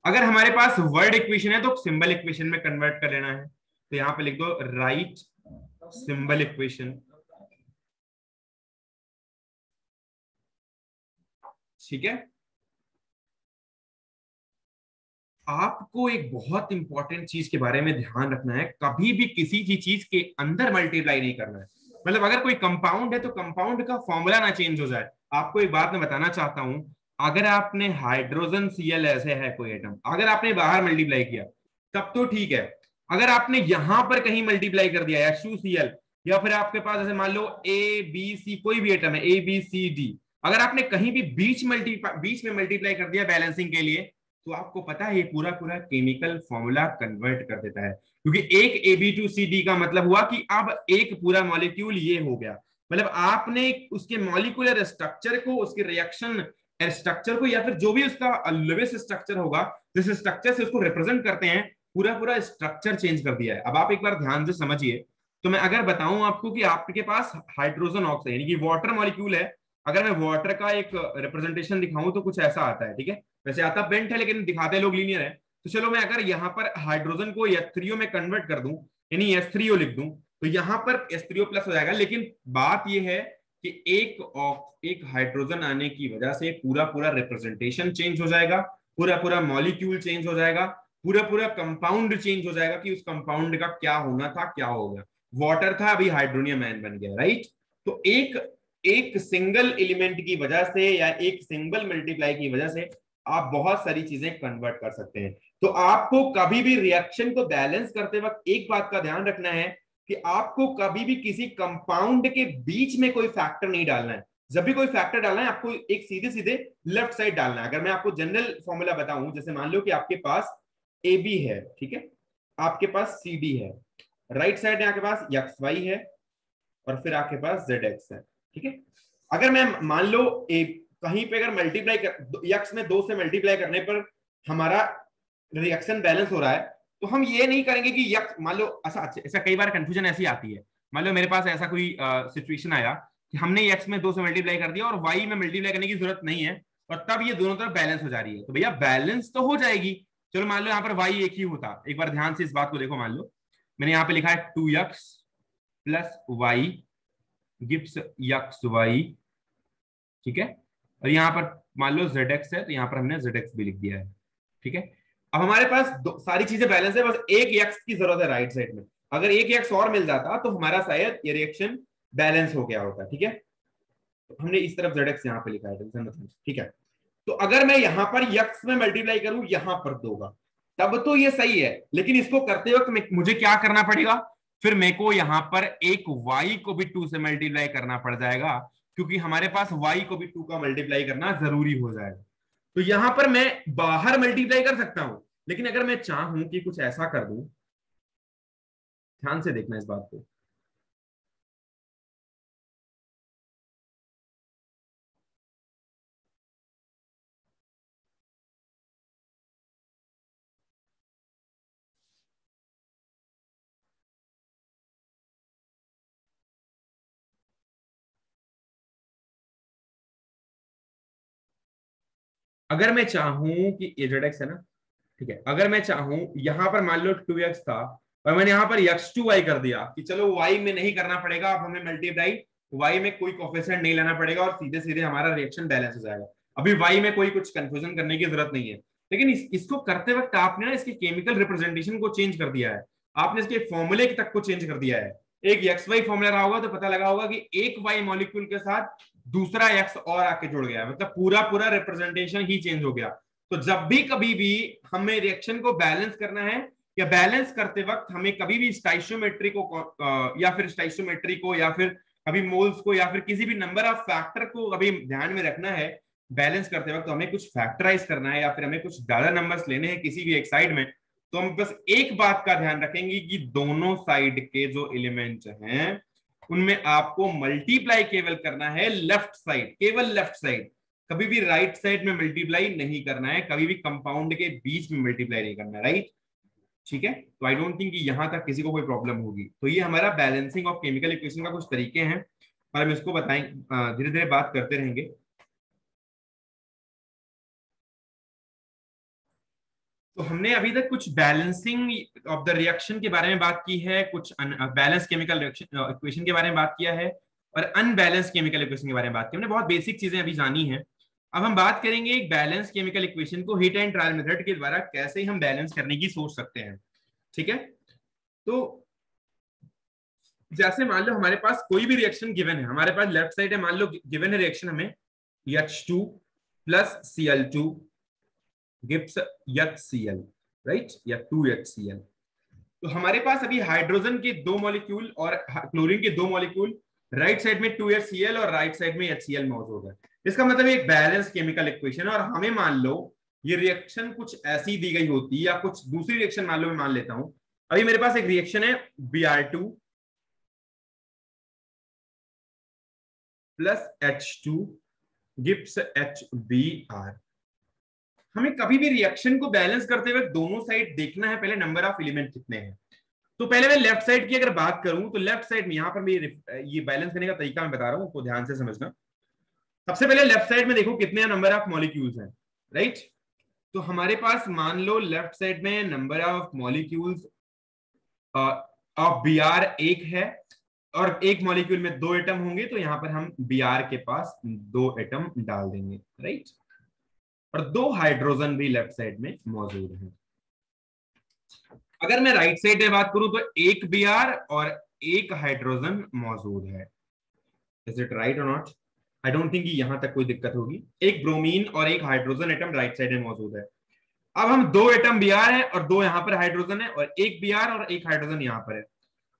S1: अगर हमारे पास वर्ड इक्वेशन है तो सिंबल इक्वेशन में कन्वर्ट कर लेना है। तो यहां पे लिख दो राइट सिंबल इक्वेशन, ठीक है। आपको एक बहुत इंपॉर्टेंट चीज के बारे में ध्यान रखना है, कभी भी किसी भी चीज के अंदर मल्टीप्लाई नहीं करना है। मतलब अगर कोई कंपाउंड है तो कंपाउंड का फॉर्मूला ना चेंज हो जाए। आपको एक बात मैं बताना चाहता हूं, अगर आपने हाइड्रोजन Cl ऐसे है कोई एटम, अगर आपने बाहर मल्टीप्लाई किया तब तो ठीक है। अगर आपने यहां पर कहीं मल्टीप्लाई कर दिया H2Cl, या फिर आपके पास जैसे मान लो ABC कोई भी एटम है ABCD, अगर आपने कहीं भी बीच में मल्टीप्लाई कर दिया बैलेंसिंग के लिए, तो आपको पता है ये पूरा पूरा केमिकल फॉर्मूला कन्वर्ट कर देता है। क्योंकि एक AB2CD का मतलब हुआ कि अब एक पूरा मॉलिक्यूल ये हो गया। मतलब आपने उसके मॉलिक्यूलर स्ट्रक्चर को, उसके रिएक्शन स्ट्रक्चर को, या फिर जो भी उसका लिविस स्ट्रक्चर होगा जिस स्ट्रक्चर से उसको रिप्रेजेंट करते हैं, पूरा पूरा स्ट्रक्चर चेंज कर दिया है। अब आप एक बार ध्यान से समझिए। तो मैं अगर बताऊं आपको कि आपके पास हाइड्रोजन ऑक्साइड यानी कि वाटर मॉलिक्यूल है, अगर मैं वाटर का एक रिप्रेजेंटेशन दिखाऊं तो कुछ ऐसा आता है, ठीक है। वैसे आता बेंट है लेकिन दिखाते लोग लीनियर है। तो चलो मैं अगर यहाँ पर हाइड्रोजन को H3O में कन्वर्ट कर दूं, यानी H3O लिख दूं, तो यहाँ पर H3O प्लस हो जाएगा। लेकिन बात यह है कि एक हाइड्रोजन आने की वजह से पूरा पूरा रिप्रेजेंटेशन चेंज हो जाएगा, पूरा पूरा मॉलिक्यूल चेंज हो जाएगा, पूरा पूरा कंपाउंड चेंज हो जाएगा कि उस कंपाउंड का क्या होना था क्या हो गया। वाटर था अभी हाइड्रोनियम आयन बन गया, राइट। तो एक एक सिंगल एलिमेंट की वजह से या एक सिंगल मल्टीप्लाई की वजह से आप बहुत सारी चीजें कन्वर्ट कर सकते हैं। तो आपको कभी भी रिएक्शन को बैलेंस करते वक्त एक बात का ध्यान रखना है कि आपको कभी भी किसी कंपाउंड के बीच में कोई फैक्टर नहीं डालना है। जब भी कोई फैक्टर डालना है आपको एक सीधे सीधे लेफ्ट साइड डालना है। अगर मैं आपको जनरल फॉर्मूला बताऊं, जैसे मान लो कि आपके पास AB है, ठीक है, आपके पास CD है, राइट साइड में आपके पास XY है, और फिर आपके पास ZX है, ठीक है। अगर मैं मान लो कहीं पे अगर मल्टीप्लाई कर यक्स में 2 से मल्टीप्लाई करने पर हमारा रिएक्शन बैलेंस हो रहा है, तो हम ये नहीं करेंगे कि यक्स, मान लो ऐसा ऐसा कई बार कंफ्यूजन ऐसी आती है। मान लो मेरे पास ऐसा कोई सिचुएशन आया कि हमने यक्स में 2 से मल्टीप्लाई कर दिया और वाई में मल्टीप्लाई करने की जरूरत नहीं है, और तब ये दोनों तरफ बैलेंस हो जा रही है, तो भैया बैलेंस तो हो जाएगी। चलो मान लो यहाँ पर वाई एक ही होता, एक बार ध्यान से इस बात को देखो। मान लो मैंने यहाँ पे लिखा है 2x plus y gives x y, ठीक है। और यहाँ पर मान लो ZX है तो यहाँ पर हमने ZX भी लिख दिया है, ठीक है। अब हमारे पास सारी चीजें बैलेंस है, बस एक यक्स की जरूरत है राइट साइड में। अगर एक यक्स और मिल जाता तो हमारा शायद ये रिएक्शन बैलेंस हो गया होता, ठीक है। तो हमने इस तरफ ZX यहाँ पे लिखा है, टेंशन मत लो, ठीक है। तो अगर मैं यहाँ पर यक्स में मल्टीप्लाई करूं यहाँ पर दोगा, तब तो ये सही है। लेकिन इसको करते वक्त मुझे क्या करना पड़ेगा, फिर मेरे को यहाँ पर एक y को भी 2 से मल्टीप्लाई करना पड़ जाएगा, क्योंकि हमारे पास y को भी 2 का मल्टीप्लाई करना जरूरी हो जाएगा। तो यहां पर मैं बाहर मल्टीप्लाई कर सकता हूं, लेकिन अगर मैं चाहूं कि कुछ ऐसा कर दूं, ध्यान से देखना इस बात को। अगर मैं चाहूं कि ये जेड एक्स है ना, ठीक है, अगर मैं चाहूं यहां पर मान लो 2x था और मैंने यहां पर x2y कर दिया कि चलो y में नहीं करना पड़ेगा, अब हमें मल्टीप्लाई y में कोई कोफिशिएंट नहीं लाना पड़ेगा और सीधे सीधे हमारा रिएक्शन बैलेंस हो जाएगा। अभी y में कोई कुछ कंफ्यूजन करने की जरूरत नहीं है। लेकिन इसको करते वक्त आपने ना इसके केमिकल रिप्रेजेंटेशन को चेंज कर दिया है, आपने इसके फॉर्मूले तक को चेंज कर दिया है। एक एक्स वाई फॉर्मूला रहा होगा तो पता लगा होगा कि एक वाई मॉलिक्यूल के साथ दूसरा एक्स और आके जुड़ गया, मतलब पूरा पूरा रिप्रेजेंटेशन ही चेंज हो गया। तो जब भी कभी भी हमें रिएक्शन को बैलेंस करना है या बैलेंस करते वक्त हमें कभी भी स्टाइशियोमेट्री को या फिर स्टाइशियोमेट्री को या फिर कभी मोल्स को या फिर किसी भी नंबर ऑफ फैक्टर को कभी ध्यान में रखना है बैलेंस करते वक्त, तो हमें कुछ फैक्टराइज करना है या फिर हमें कुछ ज्यादा नंबर्स लेने हैं किसी भी एक साइड में, तो हम बस एक बात का ध्यान रखेंगे कि दोनों साइड के जो एलिमेंट हैं उनमें आपको मल्टीप्लाई केवल करना है लेफ्ट साइड, केवल लेफ्ट साइड, कभी भी राइट साइड में मल्टीप्लाई नहीं करना है, कभी भी कंपाउंड के बीच में मल्टीप्लाई नहीं करना है, राइट। ठीक है, तो आई डोंट थिंक कि यहां तक किसी को कोई प्रॉब्लम होगी। तो ये हमारा बैलेंसिंग ऑफ केमिकल इक्वेशन का कुछ तरीके हैं और हम इसको बताएं, धीरे धीरे बात करते रहेंगे। तो हमने अभी तक कुछ बैलेंसिंग ऑफ द रिएक्शन के बारे में बात की है, कुछ बैलेंस केमिकल रिएक्शन इक्वेशन के बारे में बात किया है और अनबैलेंस केमिकल इक्वेशन के बारे में बात की। हमने बहुत बेसिक चीजें अभी जानी है। अब हम बात करेंगे एक बैलेंस केमिकल इक्वेशन को हीट एंड ट्रायल मेथड के द्वारा कैसे हम बैलेंस करने की सोच सकते हैं। ठीक है, तो जैसे मान लो हमारे पास कोई भी रिएक्शन गिवन है, हमारे पास लेफ्ट साइड है, मान लो गिवन है रिएक्शन हमें H2 plus Cl2 gives HCl, right, या 2HCl। तो हमारे पास अभी हाइड्रोजन के दो मॉलिक्यूल और क्लोरीन के दो मॉलिक्यूल, राइट साइड में 2HCl और राइट साइड में HCl मौजूद है। इसका मतलब एक बैलेंस केमिकल इक्वेशन। और हमें मान लो ये रिएक्शन कुछ ऐसी दी गई होती या कुछ दूसरी रिएक्शन मान लो, मैं मान लेता हूं अभी मेरे पास एक रिएक्शन है Br2 plus H2 gives HBr। हमें कभी भी रिएक्शन को बैलेंस करते हुए दोनों साइड देखना है, पहले नंबर ऑफ एलिमेंट कितने हैं। तो पहले मैं लेफ्ट साइड की अगर बात करूं तो लेफ्ट साइड में यहां पर मैं ये बैलेंस करने का तरीका मैं बता रहा हूं, तो ध्यान से समझना। सबसे पहले लेफ्ट साइड में देखो कितने नंबर ऑफ मॉलिक्यूल्स हैं, राइट। तो हमारे पास मान लो लेफ्ट साइड में number of molecules of Br एक है और एक मॉलिक्यूल में दो एटम होंगे, तो यहां पर हम Br के पास दो एटम डाल देंगे, राइट। और दो हाइड्रोजन भी लेफ्ट साइड में मौजूद हैं। अगर मैं राइट साइड में बात करूं तो एक Br और एक हाइड्रोजन मौजूद है। इज इट राइट और नॉट? आई डोंट थिंक यहां तक कोई दिक्कत होगी। एक ब्रोमीन और एक हाइड्रोजन एटम राइट साइड में मौजूद है। अब हम दो एटम Br है और दो यहां पर हाइड्रोजन है और एक Br और एक हाइड्रोजन यहां पर है।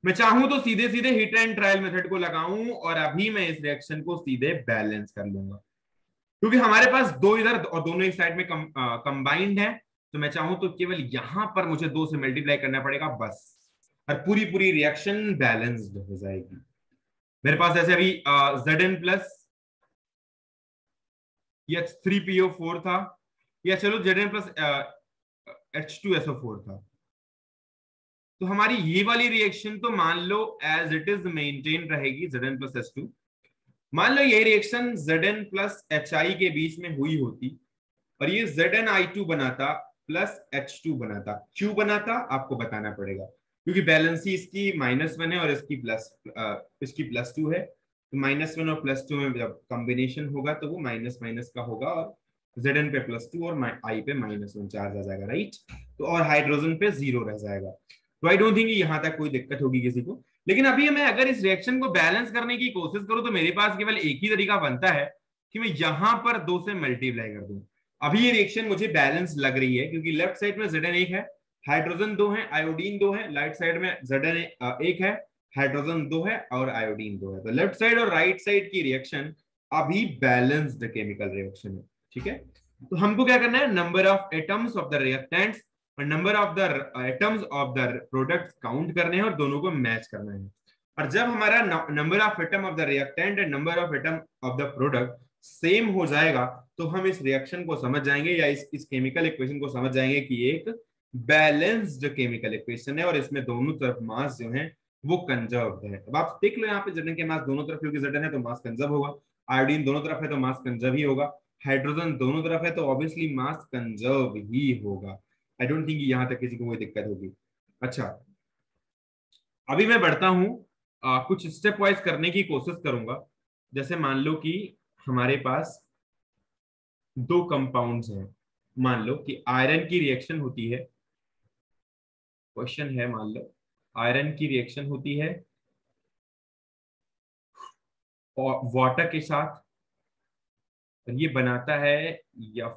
S1: मैं चाहूं तो सीधे सीधे हीट एंड ट्रायल मेथड को लगाऊं और अभी मैं इस रिएक्शन को सीधे बैलेंस कर लूंगा, क्योंकि हमारे पास दो इधर और दोनों एक साइड में कंबाइंड है। तो मैं चाहूं तो केवल यहां पर मुझे दो से मल्टीप्लाई करना पड़ेगा बस, और पूरी पूरी रिएक्शन बैलेंस्ड हो जाएगी। मेरे पास जैसे अभी Zn प्लस H3PO4 था, या चलो Zn प्लस H2SO4 था। तो हमारी ये वाली रिएक्शन तो मान लो एज इट इज मेंटेन रहेगी Zn प्लस H2। मान लो ये रिएक्शन Zn प्लस Hi के बीच में हुई होती और ये ZnI2 बनाता प्लस H2 बनाता। क्यों बनाता आपको बताना पड़ेगा, क्योंकि बैलेंस ही इसकी -1 है और इसकी +2 है। तो -1 और +2 में जब कॉम्बिनेशन होगा तो वो माइनस माइनस का होगा और Zn पे +2 और I पे -1 चार्ज आ जाएगा, राइट। तो और हाइड्रोजन पे 0 रह जाएगा। तो आई डोंट थिंक यहां तक कोई दिक्कत होगी किसी को। लेकिन अभी मैं अगर इस रिएक्शन को बैलेंस करने की कोशिश करूं तो मेरे पास केवल एक ही तरीका बनता है कि मैं यहां पर 2 से मल्टीप्लाई कर दूं। अभी ये रिएक्शन मुझे बैलेंस लग रही है क्योंकि लेफ्ट साइड में Zn एक है, हाइड्रोजन 2 है, आयोडीन 2 है। राइट साइड में Zn एक है, हाइड्रोजन 2 है और आयोडीन 2 है। तो लेफ्ट साइड और राइट साइड की रिएक्शन अभी बैलेंस्ड केमिकल रिएक्शन है, ठीक है। तो हमको क्या करना है, number of atoms of the reactants और number of the atoms of the product count करने हैं और दोनों को मैच करना है। और जब हमारा number of atom of the reactant and number of atom of the product same हो जाएगा तो हम इस रिएक्शन को समझ जाएंगे या इस केमिकल इक्वेशन को समझ जाएंगे कि एक बैलेंस्ड केमिकल इक्वेशन है और इसमें दोनों तरफ मास जो है वो कंजर्व्ड है। अब आप देख लो यहाँ पे Zn के मास दोनों तरफ, क्योंकि Zn है तो मास कंजर्व होगा, आयोडीन दोनों तरफ है तो मास कंजर्व ही होगा, हाइड्रोजन दोनों तरफ है तो ऑब्वियसली मास कंजर्व ही होगा। आई डोंट थिंक यहां तक किसी को कोई दिक्कत होगी। अच्छा, अभी मैं बढ़ता हूं, कुछ स्टेप वाइज करने की कोशिश करूंगा। जैसे मान लो कि हमारे पास दो कंपाउंड्स हैं। मान लो कि आयरन की रिएक्शन होती है, क्वेश्चन है, मान लो आयरन की रिएक्शन होती है और वाटर के साथ, और ये बनाता है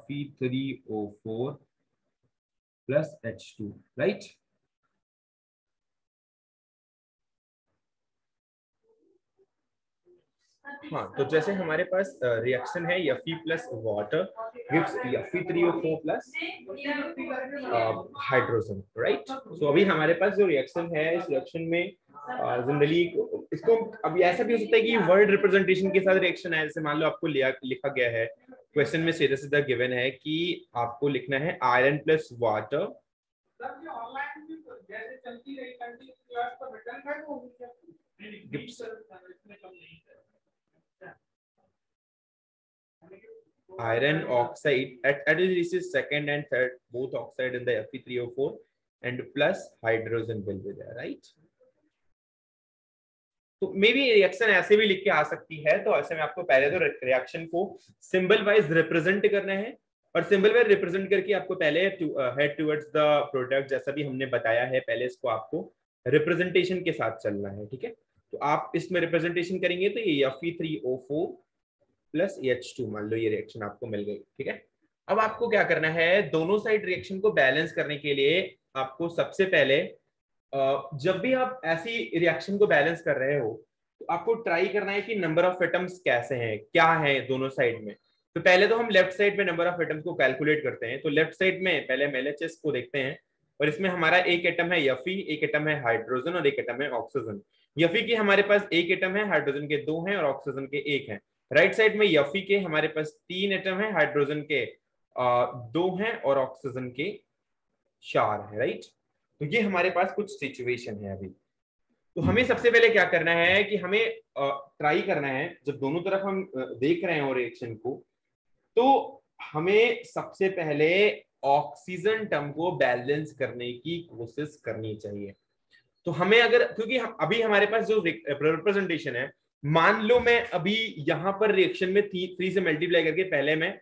S1: Fe3O4 प्लस H2, राइट। हाँ, तो जैसे हमारे पास रिएक्शन है Fe plus water gives Fe3O4 plus hydrogen, right. So अभी हमारे पास जो रिएक्शन है, इस रिएक्शन में जनरली इसको अभी ऐसा भी हो सकता है कि वर्ड रिप्रेजेंटेशन के साथ रिएक्शन है। जैसे मान लो आपको लिखा गया है क्वेश्चन में, सीधा सीधा गिवन है कि आपको लिखना है iron plus water iron oxide at least is second and third both oxide in the Fe3O4 and plus hydrogen will be there, right। तो मे बी रिएक्शन ऐसे भी लिख के आ सकती है। तो ऐसे में आपको पहले तो रिएक्शन को सिंबल वाइज रिप्रेजेंट करना है, और सिंबल वाइज रिप्रेजेंट करके आपको पहले हेड टुवर्ड्स द प्रोडक्ट, जैसा भी हमने बताया है पहले, इसको आपको रिप्रेजेंटेशन के साथ चलना है, ठीक है। तो आप इसमें रिप्रेजेंटेशन करेंगे तो ये Fe3O4 प्लस H2, मान लो ये रिएक्शन आपको मिल गई, ठीक है। अब आपको क्या करना है, दोनों साइड रिएक्शन को बैलेंस करने के लिए आपको सबसे पहले जब भी आप ऐसी रिएक्शन को बैलेंस कर रहे हो तो आपको ट्राई करना है कि नंबर ऑफ एटम्स कैसे हैं, क्या है दोनों साइड में। तो पहले तो हम लेफ्ट साइड में नंबर ऑफ एटम्स को कैलकुलेट करते हैं। तो लेफ्ट साइड में पहले हम LHS को देखते हैं, और इसमें हमारा एक एटम है Fe, एक एटम है हाइड्रोजन और एक एटम है ऑक्सीजन। Fe के हमारे पास एक एटम है, हाइड्रोजन के दो हैं और ऑक्सीजन के एक हैं। राइट साइड में Fe के हमारे पास तीन एटम है, हाइड्रोजन के दो हैं और ऑक्सीजन के चार है, राइट। तो ये हमारे पास कुछ सिचुएशन है अभी। तो हमें सबसे पहले क्या करना है कि हमें ट्राई करना है, जब दोनों तरफ हम देख रहे हैं रिएक्शन को, तो हमें सबसे पहले ऑक्सीजन टर्म को बैलेंस करने की कोशिश करनी चाहिए। तो हमें अगर, क्योंकि अभी हमारे पास जो रिप्रेजेंटेशन है, मान लो मैं अभी यहां पर रिएक्शन में 3 से मल्टीप्लाई करके पहले मैं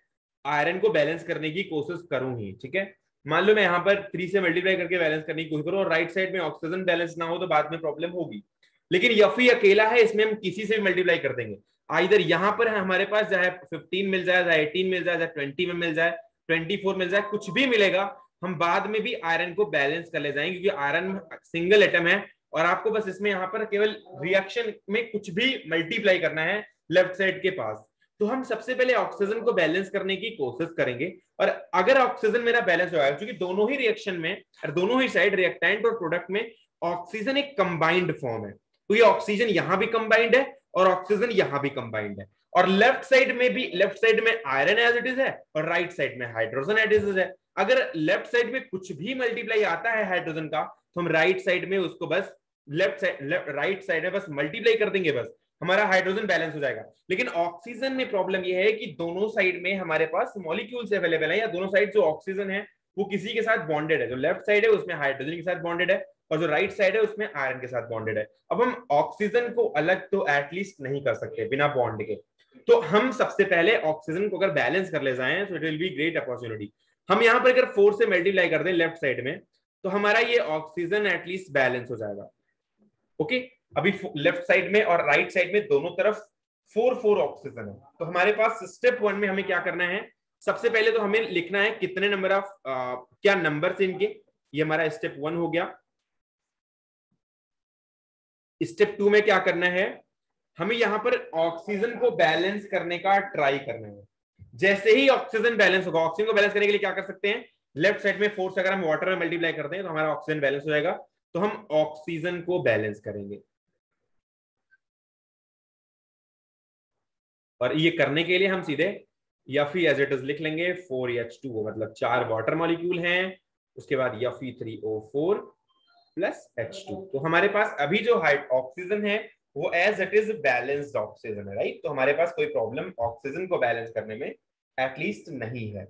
S1: आयरन को बैलेंस करने की कोशिश करूं ही, ठीक है। मान लो मैं यहाँ पर 3 से मल्टीप्लाई करके बैलेंस करने की कोशिश करूं और राइट साइड में ऑक्सीजन बैलेंस ना हो तो बाद में प्रॉब्लम होगी। लेकिन Fe अकेला है, इसमें हम किसी से भी मल्टीप्लाई कर देंगे। इधर यहाँ पर है हमारे पास, चाहे 15 मिल जाए, चाहे 18 मिल जाए, चाहे 20 में मिल जाए, 24 मिल जाए, कुछ भी मिलेगा, हम बाद में भी आयरन को बैलेंस कर ले जाएंगे, क्योंकि आयरन सिंगल एटम है और आपको बस इसमें यहाँ पर केवल रिएक्शन में कुछ भी मल्टीप्लाई करना है लेफ्ट साइड के पास। तो हम सबसे पहले ऑक्सीजन को बैलेंस करने की कोशिश करेंगे, और अगर ऑक्सीजन मेरा बैलेंस हो जाएगा, क्योंकि दोनों ही रिएक्शन में और दोनों ही साइड रिएक्टेंट और प्रोडक्ट में ऑक्सीजन एक कंबाइंड फॉर्म है, तो ये ऑक्सीजन यहां भी कंबाइंड है और ऑक्सीजन यहां भी कंबाइंड है। और लेफ्ट साइड में भी, लेफ्ट साइड में आयरन एज इट इज है और राइट साइड में हाइड्रोजन एज इट इज है। अगर लेफ्ट साइड में कुछ भी मल्टीप्लाई आता है हाइड्रोजन का, तो हम राइट साइड में उसको बस लेफ्ट साइड राइट साइड में बस मल्टीप्लाई कर देंगे, बस हमारा हाइड्रोजन बैलेंस हो जाएगा। लेकिन ऑक्सीजन में प्रॉब्लम यह है कि दोनों साइड में हमारे पास मॉलिक्यूल्स अवेलेबल है, या दोनों साइड जो ऑक्सीजन है वो किसी के साथ बॉन्डेड है। जो लेफ्ट साइड है उसमें हाइड्रोजन के साथ बॉन्डेड है और जो राइट साइड है उसमें आयरन के साथ बॉन्डेड है। अब हम ऑक्सीजन को अलग तो एटलीस्ट नहीं कर सकते बिना बॉन्ड के, तो हम सबसे पहले ऑक्सीजन को अगर बैलेंस कर ले जाएं तो it will be great opportunity. हम यहाँ पर अगर 4 से मल्टीप्लाई कर दें लेफ्ट साइड में, तो हमारा ये ऑक्सीजन एटलीस्ट बैलेंस हो जाएगा। ओके, अभी लेफ्ट साइड में और राइट साइड में दोनों तरफ 4 ऑक्सीजन है। तो हमारे पास स्टेप 1 में हमें क्या करना है, सबसे पहले तो हमें लिखना है कितने नंबर ऑफ क्या नंबर से इनके, ये हमारा स्टेप 1 हो गया। स्टेप 2 में क्या करना है, हमें यहां पर ऑक्सीजन को बैलेंस करने का ट्राई करना है। जैसे ही ऑक्सीजन बैलेंस होगा, ऑक्सीजन को बैलेंस करने के लिए क्या कर सकते हैं, लेफ्ट साइड में 4 से अगर हम वाटर में मल्टीप्लाई करते हैं तो हमारा ऑक्सीजन बैलेंस हो जाएगा। तो हम ऑक्सीजन को बैलेंस करेंगे, और ये करने के लिए हम सीधे Fe एज इट इज लिख लेंगे 4H2O, मतलब 4 वाटर मॉलिक्यूल हैं, उसके बाद Fe3O4 प्लस H2। तो हमारे पास अभी जो ऑक्सीजन है वो as it is balanced oxygen है, राइट। तो हमारे पास कोई प्रॉब्लम ऑक्सीजन को बैलेंस करने में एटलीस्ट नहीं है।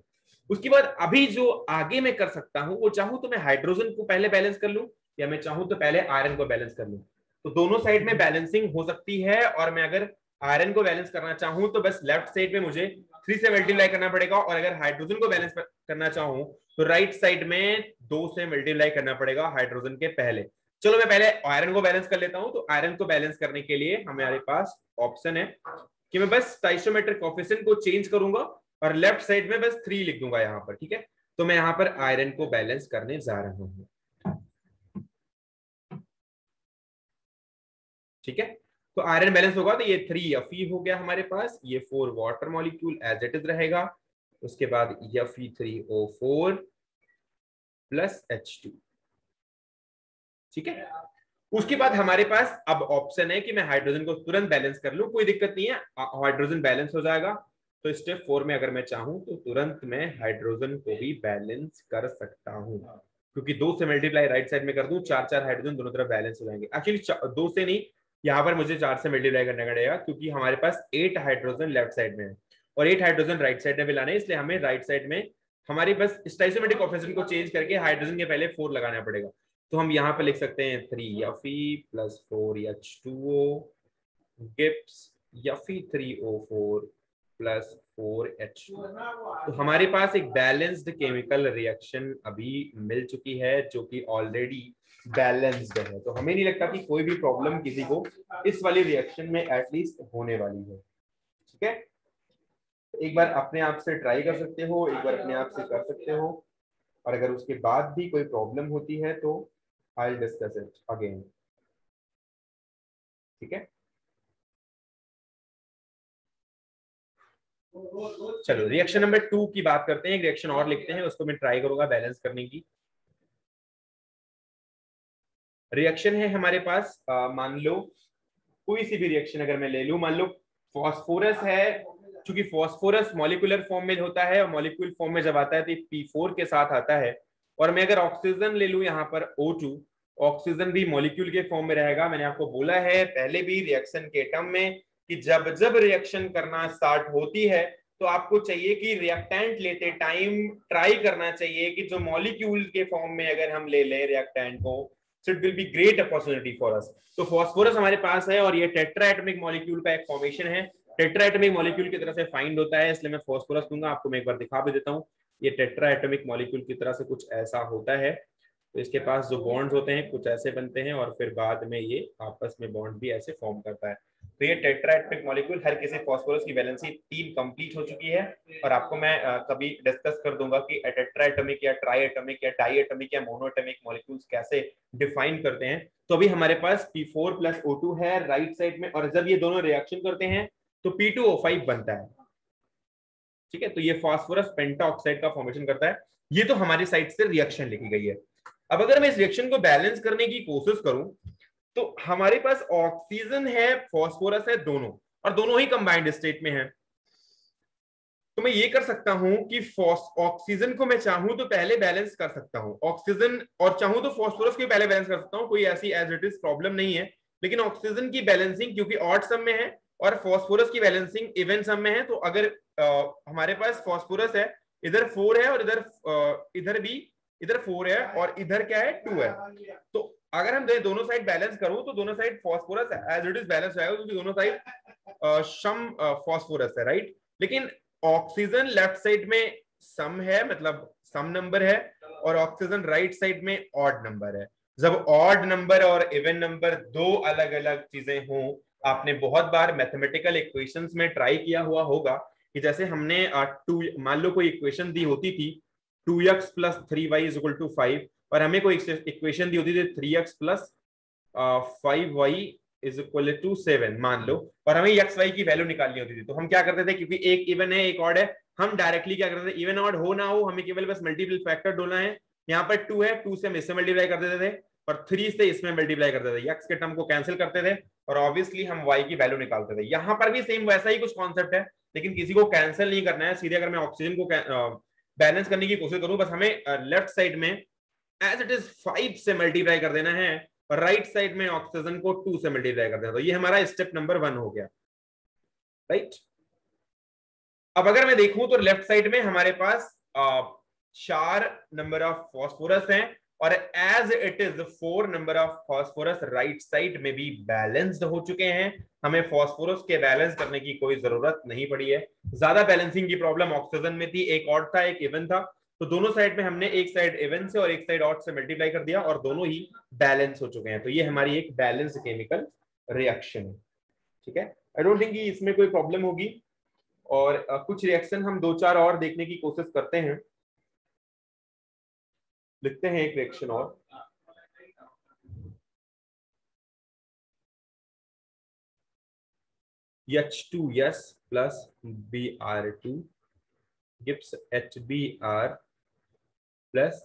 S1: उसके बाद अभी जो आगे मैं कर सकता हूं, वो चाहूं तो मैं हाइड्रोजन को पहले बैलेंस कर लूं, या मैं चाहूं तो पहले आयरन को बैलेंस कर लूं। तो दोनों साइड में बैलेंसिंग हो सकती है, और मैं अगर आयरन को बैलेंस करना चाहूं तो बस लेफ्ट साइड में मुझे 3 से मल्टीप्लाई करना पड़ेगा, और अगर हाइड्रोजन को बैलेंस करना चाहूं तो राइट साइड में 2 से मल्टीप्लाई करना पड़ेगा हाइड्रोजन के पहले। चलो मैं पहले आयरन को बैलेंस कर लेता हूं। तो आयरन को बैलेंस करने के लिए हमारे पास ऑप्शन है कि मैं बस स्टोइचियोमेट्रिक कोएफिशिएंट को चेंज करूंगा और लेफ्ट साइड में बस 3 लिख दूंगा यहाँ पर। ठीक है, तो मैं यहाँ पर आयरन को बैलेंस करने जा रहा हूँ। ठीक है, तो आयरन बैलेंस होगा तो ये 3 Fe हो गया हमारे पास, ये 4 water molecule as it is रहेगा। उसके बाद Fe3O4 प्लस H2। ठीक है, उसके बाद हमारे पास अब ऑप्शन है कि मैं हाइड्रोजन को तुरंत बैलेंस कर लूं, कोई दिक्कत नहीं है, हाइड्रोजन बैलेंस हो जाएगा। तो स्टेप 4 में अगर मैं चाहूं तो तुरंत मैं हाइड्रोजन को भी बैलेंस कर सकता हूं, क्योंकि 2 से मल्टीप्लाई राइट साइड में कर दूं, 4 हाइड्रोजन दोनों तरफ बैलेंस हो जाएंगे। एक्चुअली 2 से नहीं, यहाँ पर मुझे 4 से मल्टीप्लाई करना पड़ेगा, क्योंकि हमारे पास 8 हाइड्रोजन लेफ्ट साइड में है और 8 हाइड्रोजन राइट साइड में भी लाना है, इसलिए हमें राइट साइड में हमारी बस स्टोइचियोमेट्रिक कोएफिशिएंट को चेंज करके हाइड्रोजन के पहले 4 लगाना पड़ेगा। तो हम यहाँ पे लिख सकते हैं 3 Fe plus 4H2O gives Fe3O4 plus 4H2। तो हमारे पास एक बैलेंस्ड केमिकल रिएक्शन अभी मिल चुकी है, जो कि ऑलरेडी बैलेंस्ड है। तो हमें नहीं लगता कि कोई भी प्रॉब्लम किसी को इस वाली रिएक्शन में एटलीस्ट होने वाली है। ठीक है, एक बार अपने आप से ट्राई कर सकते हो, एक बार अपने आप से कर सकते हो, और अगर उसके बाद भी कोई प्रॉब्लम होती है तो I'll discuss it again। ठीक है, चलो रिएक्शन नंबर 2 की बात करते हैं। एक रिएक्शन और लिखते हैं, उसको मैं ट्राई करूंगा बैलेंस करने की। रिएक्शन है हमारे पास, मान लो कोई सी भी रिएक्शन अगर मैं ले लूं, मान लो फॉस्फोरस है। क्योंकि फॉस्फोरस मॉलिक्यूलर फॉर्म में होता है, और मॉलिक्यूल फॉर्म में जब आता है तो P4 के साथ आता है। और मैं अगर ऑक्सीजन ले लूं यहाँ पर O2, ऑक्सीजन भी मॉलिक्यूल के फॉर्म में रहेगा। मैंने आपको बोला है पहले भी रिएक्शन के टर्म में कि जब जब रिएक्शन करना स्टार्ट होती है तो आपको चाहिए कि रिएक्टेंट लेते टाइम ट्राई करना चाहिए कि जो मॉलिक्यूल के फॉर्म में अगर हम ले लें रिएक्टेंट को, so it will be great opportunity for us। तो फॉस्फोरस हमारे पास है और ये टेट्रा एटॉमिक मॉलिक्यूल का एक फॉर्मेशन है, टेट्रा एटॉमिक मॉलिक्यूल की तरह से फाइंड होता है, इसलिए मैं फॉस्फोरस दूंगा। आपको मैं एक बार दिखा भी देता हूँ, ये टेट्रा एटॉमिक मॉलिक्यूल की तरह से कुछ ऐसा होता है। तो इसके पास जो बॉन्ड्स होते हैं कुछ ऐसे बनते हैं, और फिर बाद में ये आपस में बॉन्ड भी ऐसे फॉर्म करता है। तो ये टेट्रा एटॉमिक मॉलिक्यूल, हर किसी फॉस्फोरस की वैलेंसी 3 कंप्लीट हो चुकी है। और आपको मैं कभी डिस्कस कर दूंगा कि टेट्रा एटॉमिक या ट्राई एटॉमिक या डाई एटॉमिक या मोनोएटॉमिक मॉलिक्यूल्स कैसे डिफाइन करते हैं। तो अभी हमारे पास P4 प्लस O2 है राइट साइड में, और जब ये दोनों रिएक्शन करते हैं तो P2O5 बनता है। ठीक है, तो ये फास्फोरस पेंटा ऑक्साइड का फॉर्मेशन करता है। ये तो हमारी साइड से रिएक्शन लिखी गई है। अब अगर मैं इस रिएक्शन को बैलेंस करने की कोशिश करूं तो हमारे पास ऑक्सीजन है, फास्फोरस है, दोनों, और दोनों ही कंबाइंड स्टेट में है। तो मैं ये कर सकता हूं कि ऑक्सीजन को मैं चाहूं तो पहले बैलेंस कर सकता हूं ऑक्सीजन, और चाहूं तो फास्फोरस को पहले बैलेंस कर सकता हूं, कोई ऐसी एज इट इज प्रॉब्लम नहीं है। लेकिन ऑक्सीजन की बैलेंसिंग क्योंकि ऑड सम में है और फास्फोरस की बैलेंसिंग इवन सम में है, तो अगर हमारे पास फास्फोरस है, इधर 4 है और इधर भी इधर 4 है और इधर क्या है 2 है। तो अगर हम दोनों साइड बैलेंस करूं तो दोनों side phosphorus as it is balance हो जाएगा, क्योंकि दोनों साइड सम फास्फोरस है, राइट। लेकिन ऑक्सीजन लेफ्ट साइड में सम है, मतलब सम नंबर है, और ऑक्सीजन राइट साइड में ऑड नंबर है। जब ऑड नंबर और इवन नंबर दो अलग अलग चीजें हों, आपने बहुत बार मैथमेटिकल इक्वेशंस में ट्राई किया हुआ होगा कि जैसे हमने मान लो कोई इक्वेशन दी होती थी 2x plus 3y is equal to 5, और हमें कोई इक्वेशन दी होती थी 3x plus 5y is equal to 7 मान लो, और हमें एक्स वाई की वैल्यू निकालनी होती थी। तो हम क्या करते थे, क्योंकि एक इवन है एक ऑड है, हम डायरेक्टली क्या करते थे, इवन ऑड हो ना हो हमें केवल बस मल्टीपल फैक्टर डोलना है। यहाँ पर 2 है, 2 से हम इससे मल्टीप्लाई कर देते थे और 3 से इसमें मल्टीप्लाई करते थे, एक्स के टर्म को कैंसिल करते थे और ऑब्वियसली हम वाई की वैल्यू निकालते थे। यहाँ पर भी सेम वैसा ही कुछ कॉन्सेप्ट है, लेकिन किसी को कैंसिल नहीं करना है, सीधे अगर मैं ऑक्सीजन को बैलेंस करने की कोशिश करूं, बस हमें लेफ्ट साइड में एज इट इज 5 से मल्टीप्लाई कर देना है और राइट साइड में ऑक्सीजन को 2 से मल्टीप्लाई कर देना। तो ये हमारा स्टेप नंबर 1 हो गया, राइट। अब अगर मैं देखूं तो लेफ्ट साइड में हमारे पास 4 नंबर ऑफ फॉस्फोरस हैं और as it is 4 number of phosphorus right side में भी बैलेंस्ड हो चुके हैं। हमें फॉस्फोरस के बैलेंस करने की कोई जरूरत नहीं पड़ी है। ज्यादा बैलेंसिंग की प्रॉब्लम ऑक्सीजन में थी, एक ऑड था एक इवन था, तो दोनों साइड में हमने एक साइड इवन से और एक साइड ऑड से मल्टीप्लाई कर दिया और दोनों ही बैलेंस हो चुके हैं। तो ये हमारी एक बैलेंस केमिकल रिएक्शन है। ठीक है, आई डोंट थिंक कि इसमें कोई प्रॉब्लम होगी। और कुछ रिएक्शन हम 2-4 और देखने की कोशिश करते हैं। लिखते हैं एक रिएक्शन और। H2S plus Br2 gives HBr plus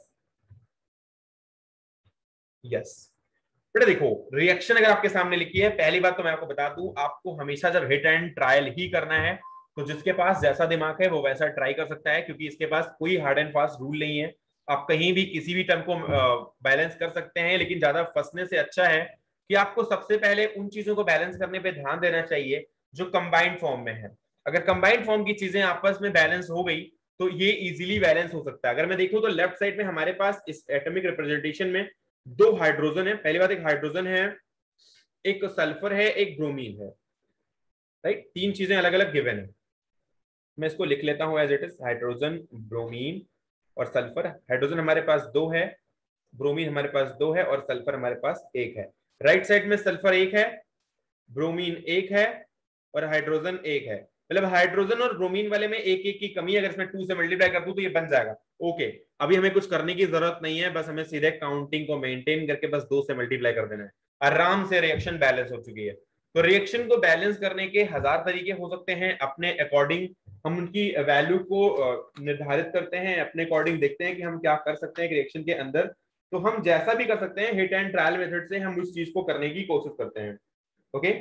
S1: yes. बेटा देखो, रिएक्शन अगर आपके सामने लिखी है, पहली बात तो मैं आपको बता दूं, आपको हमेशा जब हिट एंड ट्रायल ही करना है तो जिसके पास जैसा दिमाग है वो वैसा ट्राई कर सकता है, क्योंकि इसके पास कोई हार्ड एंड फास्ट रूल नहीं है। आप कहीं भी किसी भी टर्म को बैलेंस कर सकते हैं, लेकिन ज्यादा फंसने से अच्छा है कि आपको सबसे पहले उन चीजों को बैलेंस करने पे ध्यान देना चाहिए जो कंबाइंड फॉर्म में है। अगर कंबाइंड फॉर्म की चीजें आपस में बैलेंस हो गई तो ये इजीली बैलेंस हो सकता है। अगर मैं देखूं तो लेफ्ट साइड में हमारे पास इस एटॉमिक रिप्रेजेंटेशन में 2 हाइड्रोजन है। पहली बात, एक हाइड्रोजन है, एक सल्फर है, एक ब्रोमीन है, राइट। 3 चीजें अलग अलग गिवन है। मैं इसको लिख लेता हूं as it is, hydrogen, bromine और सल्फर। हाइड्रोजन हमारे पास 2 है, ब्रोमीन हमारे पास 2 है और सल्फर हमारे पास 1 है। राइट साइड में सल्फर 1 है, ब्रोमीन 1 है और हाइड्रोजन 1 है। मतलब हाइड्रोजन और ब्रोमीन वाले में 1-1 की कमी है। अगर इसमें 2 से मल्टीप्लाई कर दूं तो ये बन जाएगा। ओके, अभी हमें कुछ करने की जरूरत नहीं है, बस हमें सीधे काउंटिंग को मेंटेन करके बस 2 से मल्टीप्लाई कर देना है। आराम से रिएक्शन बैलेंस हो चुकी है। तो रिएक्शन को बैलेंस करने के 1000 तरीके हो सकते हैं। अपने अकॉर्डिंग हम उनकी वैल्यू को निर्धारित करते हैं, अपने अकॉर्डिंग देखते हैं कि हम क्या कर सकते हैं रिएक्शन के अंदर। तो हम जैसा भी कर सकते हैं, हिट एंड ट्रायल मेथड से हम उस चीज को करने की कोशिश करते हैं। ओके,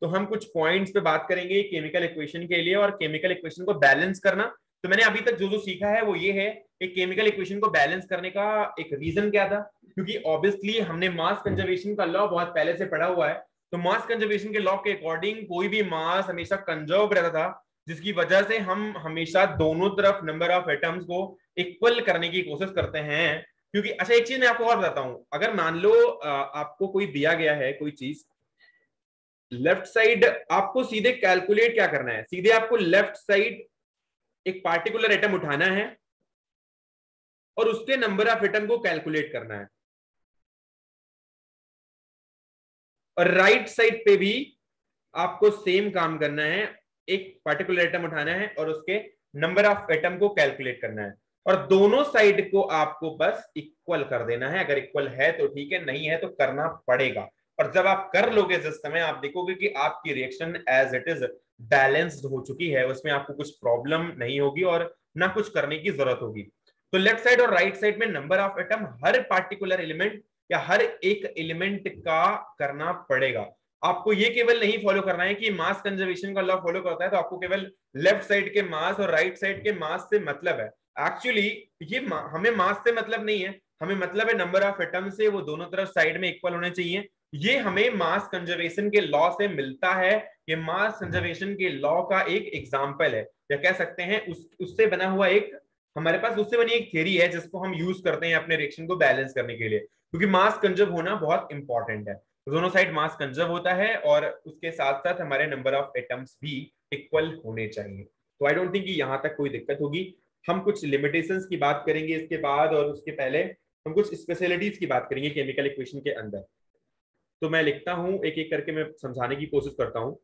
S1: तो हम कुछ पॉइंट्स पे बात करेंगे केमिकल इक्वेशन के लिए और केमिकल इक्वेशन को बैलेंस करना। तो मैंने अभी तक जो जो सीखा है वो ये है कि केमिकल इक्वेशन को बैलेंस करने का एक रीजन क्या था, क्योंकि ऑब्वियसली हमने मास कंजर्वेशन का लॉ बहुत पहले से पढ़ा हुआ है। तो मास कंजर्वेशन के लॉ के अकॉर्डिंग कोई भी मास हमेशा कंजर्व रहता था, जिसकी वजह से हम हमेशा दोनों तरफ नंबर ऑफ एटम्स को इक्वल करने की कोशिश करते हैं। क्योंकि अच्छा, एक चीज मैं आपको और बताता हूं, अगर मान लो आपको कोई दिया गया है कोई चीज, लेफ्ट साइड आपको सीधे कैलकुलेट क्या करना है, सीधे आपको लेफ्ट साइड एक पार्टिकुलर एटम उठाना है और उसके नंबर ऑफ एटम को कैलकुलेट करना है। और राइट साइड पे भी आपको सेम काम करना है, एक पार्टिकुलर एटम उठाना है और उसके नंबर ऑफ एटम को कैलकुलेट करना है। और दोनों साइड को आपको बस इक्वल कर देना है। अगर इक्वल है तो ठीक है, नहीं है तो करना पड़ेगा। और जब आप कर लोगे जिस समय, आप देखोगे कि आपकी reaction as it is balanced हो चुकी है, उसमें आपको कुछ प्रॉब्लम नहीं होगी और ना कुछ करने की जरूरत होगी। तो लेफ्ट साइड और राइट साइड में number of atom her particular element या हर एक एलिमेंट का करना पड़ेगा। आपको ये केवल नहीं फॉलो करना है कि मास कंजर्वेशन का लॉ फॉलो करता है तो आपको केवल लेफ्ट साइड के मास और राइट साइड के मास से मतलब है। एक्चुअली ये हमें मास से मतलब नहीं है, हमें मतलब है नंबर ऑफ एटम से, वो दोनों तरफ साइड में इक्वल होने चाहिए। ये हमें मास कंजर्वेशन के लॉ से मिलता है। ये मास कंजर्वेशन के लॉ का एक एग्जाम्पल है, या कह सकते हैं उससे बना हुआ एक, हमारे पास उससे बनी एक थ्योरी है जिसको हम यूज करते हैं अपने रिएक्शन को बैलेंस करने के लिए। क्योंकि मास कंजर्व होना बहुत इंपॉर्टेंट है, दोनों साइड मास कंजर्व होता है और उसके साथ साथ हमारे नंबर ऑफ एटम्स भी इक्वल होने चाहिए। तो आई डोंट थिंक कि यहां तक कोई दिक्कत होगी। हम कुछ लिमिटेशंस की बात करेंगे इसके बाद, और उसके पहले हम कुछ स्पेशलिटीज की बात करेंगे केमिकल इक्वेशन के अंदर। तो मैं लिखता हूं, एक एक करके मैं समझाने की कोशिश करता हूं।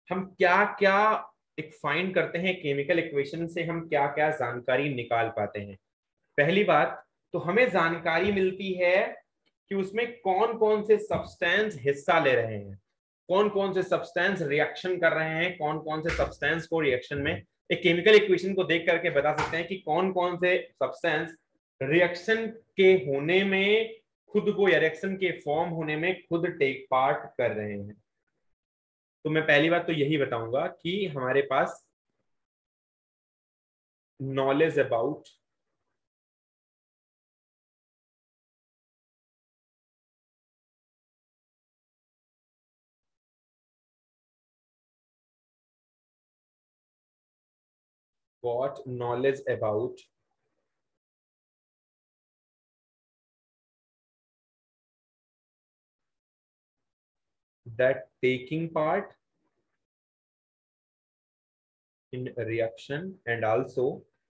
S1: हम क्या क्या एक फाइंड करते हैं केमिकल इक्वेशन से, हम क्या क्या जानकारी निकाल पाते हैं। पहली बात तो हमें जानकारी मिलती है कि उसमें कौन कौन से सब्सटेंस हिस्सा ले रहे हैं, कौन कौन से सब्सटेंस रिएक्शन कर रहे हैं, कौन कौन से सब्सटेंस को रिएक्शन में, एक केमिकल इक्वेशन को देख करके बता सकते हैं कि कौन कौन से सब्सटेंस रिएक्शन के होने में खुद को रिएक्शन के फॉर्म होने में खुद टेक पार्ट कर रहे हैं। तो मैं पहली बात तो यही बताऊंगा कि हमारे पास knowledge about what knowledge about that taking part in reaction and also,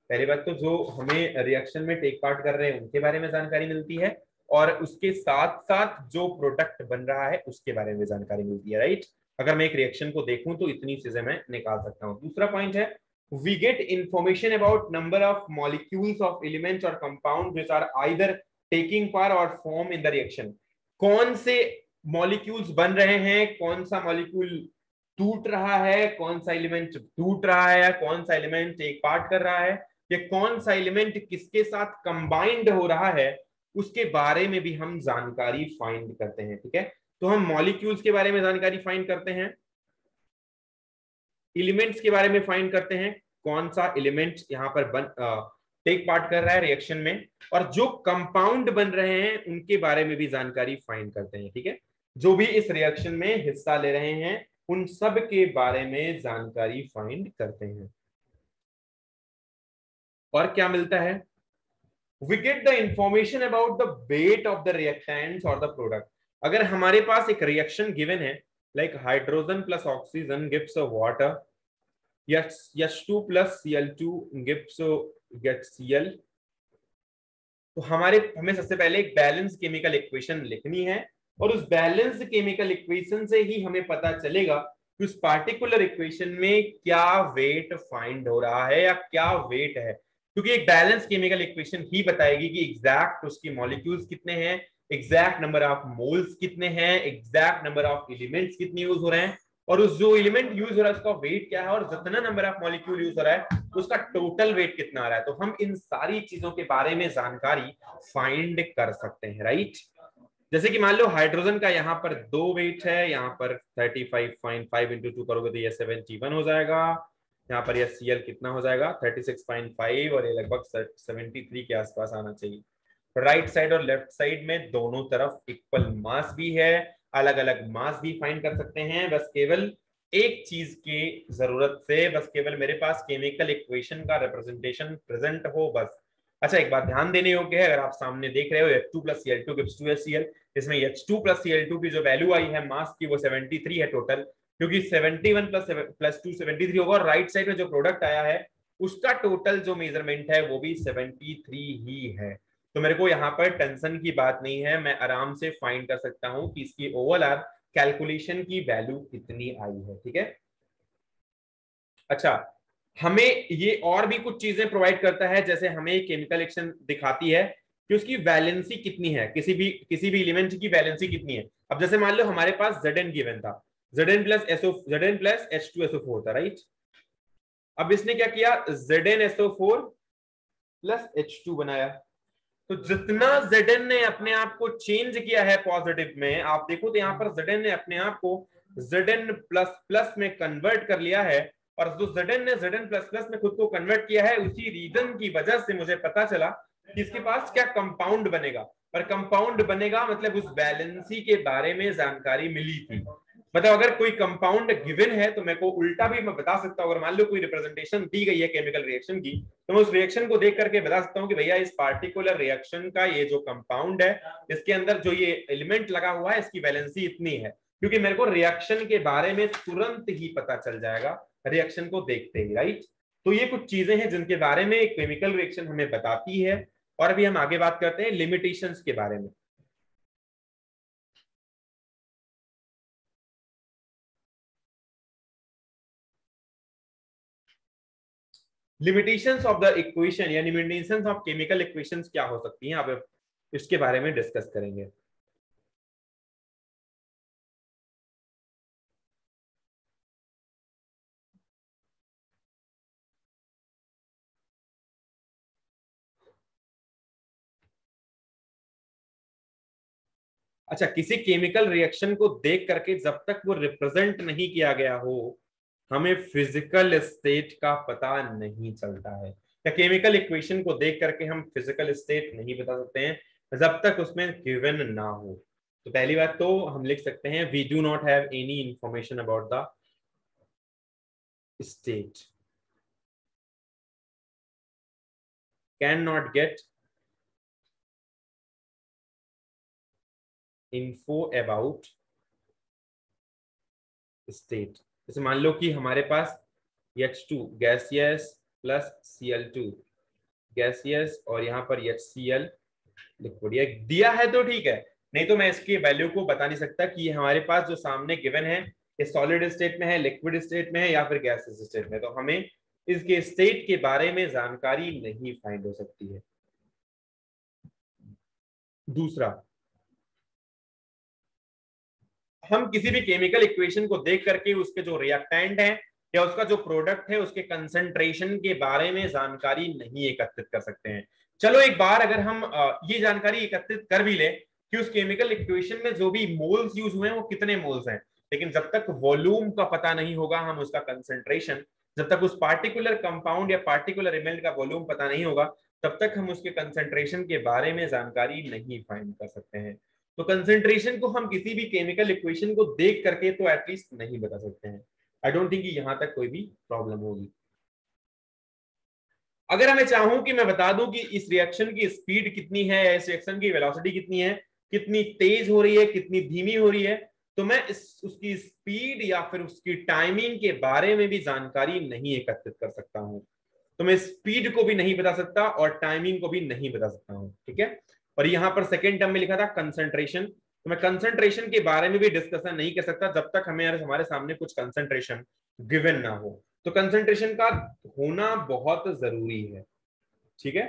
S1: पहली बात तो जो हमें रिएक्शन में टेक पार्ट कर रहे हैं उनके बारे में जानकारी मिलती है, और उसके साथ साथ जो प्रोडक्ट बन रहा है उसके बारे में जानकारी मिलती है, राइट। अगर मैं एक रिएक्शन को देखूं तो इतनी चीजें मैं निकाल सकता हूं। दूसरा पॉइंट है we get information about number of molecules of elements or compounds which are either taking part or form in the reaction। कौन से मॉलिक्यूल्स बन रहे हैं, कौन सा मॉलिक्यूल टूट रहा है, कौन सा एलिमेंट टूट रहा है, कौन सा एलिमेंट एक पार्ट कर रहा है, या कौन सा एलिमेंट किसके साथ कंबाइंड हो रहा है, उसके बारे में भी हम जानकारी फाइंड करते हैं। ठीक है, तो हम मॉलिक्यूल्स के बारे में जानकारी फाइंड करते हैं, एलिमेंट्स के बारे में फाइंड करते हैं, कौन सा एलिमेंट यहाँ पर टेक पार्ट कर रहा है रिएक्शन में, और जो कंपाउंड बन रहे हैं उनके बारे में भी जानकारी फाइंड करते हैं। ठीक है, जो भी इस रिएक्शन में हिस्सा ले रहे हैं उन सब के बारे में जानकारी फाइंड करते हैं। और क्या मिलता है, we get the information about the weight of the reactants or the product। अगर हमारे पास एक रिएक्शन गिवन है, like hydrogen plus oxygen gives a water, H2 plus Cl2 gives get Cl, तो हमें सबसे पहले एक बैलेंस केमिकल इक्वेशन लिखनी है, और उस बैलेंस केमिकल इक्वेशन से ही हमें पता चलेगा कि उस पार्टिकुलर इक्वेशन में क्या वेट फाइंड हो रहा है या क्या वेट है, क्योंकि एक बैलेंस केमिकल इक्वेशन ही बताएगी कि एग्जैक्ट उसकी मॉलिक्यूल्स कितने हैं, एग्जैक्ट नंबर ऑफ मोल्स कितने हैं, एग्जैक्ट नंबर ऑफ एलिमेंट्स कितने यूज हो रहे हैं, और उस जो एलिमेंट यूज हो रहा है उसका वेट क्या है, और जितना नंबर ऑफ मॉलिक्यूल यूज हो रहा है उसका टोटल वेट कितना आ रहा है। तो हम इन सारी चीजों के बारे में जानकारी फाइंड कर सकते हैं, राइट। जैसे कि मान लो हाइड्रोजन का यहाँ पर 2 वेट है, यहाँ पर 35.5 इंटू 2 करोगे तो ये 71 हो जाएगा, यहाँ पर ये Cl कितना हो जाएगा 36.5, और ये लगभग 73 के आसपास आना चाहिए। राइट साइड और लेफ्ट साइड में दोनों तरफ इक्वल मास भी है, अलग अलग मास भी फाइंड कर सकते हैं, बस केवल एक चीज की जरूरत से, बस केवल मेरे पास केमिकल इक्वेशन का रिप्रेजेंटेशन प्रेजेंट हो बस। अच्छा, एक बात ध्यान देने योग्य है, अगर आप सामने देख रहे हो H2 plus Cl2 gives 2HCl, इसमें H2 प्लस Cl2 की जो वैल्यू आई है मास की वो 73 है टोटल, क्योंकि 71 प्लस 2 73 होगा, और राइट साइड में जो प्रोडक्ट आया है उसका टोटल जो मेजरमेंट है वो भी 73 ही है। तो मेरे को यहाँ पर टेंशन की बात नहीं है, मैं आराम से फाइंड कर सकता हूँ कि इसकी ओवरऑल कैलकुलेशन की वैल्यू कितनी आई है। ठीक है, अच्छा, हमें ये और भी कुछ चीजें प्रोवाइड करता है, जैसे हमें केमिकल रिएक्शन दिखाती है कि उसकी वैलेंसी कितनी है, किसी भी एलिमेंट की वैलेंसी कितनी है। अब जैसे मान लो हमारे पास Zn गिवन था, Zn प्लस H2SO4 था, राइट। अब इसने क्या किया, ZnSO4 प्लस H2 बनाया, तो जितना Zn ने अपने आप को चेंज किया है पॉजिटिव में, आप देखो तो यहाँ पर Zn ने अपने आप को Zn प्लस प्लस में कन्वर्ट कर लिया है, और जो Zn ने Zn प्लस प्लस में खुद को कन्वर्ट किया है उसी रीजन की वजह से मुझे पता चला कि इसके पास क्या कंपाउंड बनेगा, और कंपाउंड बनेगा मतलब उस बैलेंसी के बारे में जानकारी मिली थी। मतलब अगर कोई कंपाउंड गिवन है तो मेरे को उल्टा भी मैं बता सकता हूँ, अगर मान लो कोई रिप्रेजेंटेशन दी गई है केमिकल रिएक्शन की, तो मैं उस रिएक्शन को देख करके बता सकता हूँ कि भैया इस पार्टिकुलर रिएक्शन का ये जो कंपाउंड है इसके अंदर जो ये एलिमेंट लगा हुआ है इसकी वैलेंसी इतनी है, क्योंकि मेरे को रिएक्शन के बारे में तुरंत ही पता चल जाएगा रिएक्शन को देखते ही, राइट। तो ये कुछ चीजें हैं जिनके बारे में केमिकल रिएक्शन हमें बताती है। और अभी हम आगे बात करते हैं लिमिटेशंस के बारे में। लिमिटेशंस ऑफ द इक्वेशन या लिमिटेशंस ऑफ केमिकल इक्वेशंस क्या हो सकती हैं, अब इसके बारे में डिस्कस करेंगे। अच्छा, किसी केमिकल रिएक्शन को देख करके जब तक वो रिप्रेजेंट नहीं किया गया हो, हमें फिजिकल स्टेट का पता नहीं चलता है। या केमिकल इक्वेशन को देख करके हम फिजिकल स्टेट नहीं बता सकते हैं जब तक उसमें गिवन ना हो। तो पहली बात तो हम लिख सकते हैं, we do not have any information about the state, can not get info about state। जैसे मान लो कि हमारे पास H2 gaseous plus Cl2 gaseous और यहाँ पर HCl लिक्विड दिया है तो ठीक है, नहीं तो मैं इसकी वैल्यू को बता नहीं सकता कि हमारे पास जो सामने गिवन है ये सॉलिड स्टेट में है, लिक्विड स्टेट में है या फिर गैसियस स्टेट में। तो हमें इसके स्टेट के बारे में जानकारी नहीं फाइंड हो सकती है। दूसरा, हम किसी भी केमिकल इक्वेशन को देख करके उसके जो रिएक्टेंट है या उसका जो प्रोडक्ट है उसके कंसंट्रेशन के बारे में जानकारी नहीं एकत्रित कर सकते हैं। चलो एक बार अगर हम ये जानकारी एकत्रित कर भी ले कि उस केमिकल इक्वेशन में जो भी मोल्स यूज हुए हैं वो कितने मोल्स हैं, लेकिन जब तक वॉल्यूम का पता नहीं होगा, हम उसका कंसंट्रेशन, जब तक उस पार्टिकुलर कंपाउंड या पार्टिकुलर एलिमेंट का वॉल्यूम पता नहीं होगा, तब तक हम उसके कंसंट्रेशन के बारे में जानकारी नहीं फाइंड कर सकते हैं। तो कंसेंट्रेशन को हम किसी भी केमिकल इक्वेशन को देख करके तो एटलीस्ट नहीं बता सकते हैं। आई डोंट थिंक यहां तक कोई भी प्रॉब्लम होगी। अगर हमें चाहूं कि मैं बता दूं कि इस रिएक्शन की स्पीड कितनी है, इस रिएक्शन की वेलोसिटी कितनी है, कितनी तेज हो रही है, कितनी धीमी हो रही है, तो मैं उसकी स्पीड या फिर उसकी टाइमिंग के बारे में भी जानकारी नहीं एकत्रित कर सकता हूं। तो मैं स्पीड को भी नहीं बता सकता और टाइमिंग को भी नहीं बता सकता हूं, ठीक है। और यहां पर सेकेंड टर्म में लिखा था कंसंट्रेशन, तो मैं कंसंट्रेशन के बारे में भी डिस्कशन नहीं कर सकता जब तक हमें हमारे सामने कुछ कंसंट्रेशन गिवन ना हो। तो कंसंट्रेशन का होना बहुत जरूरी है, ठीक है।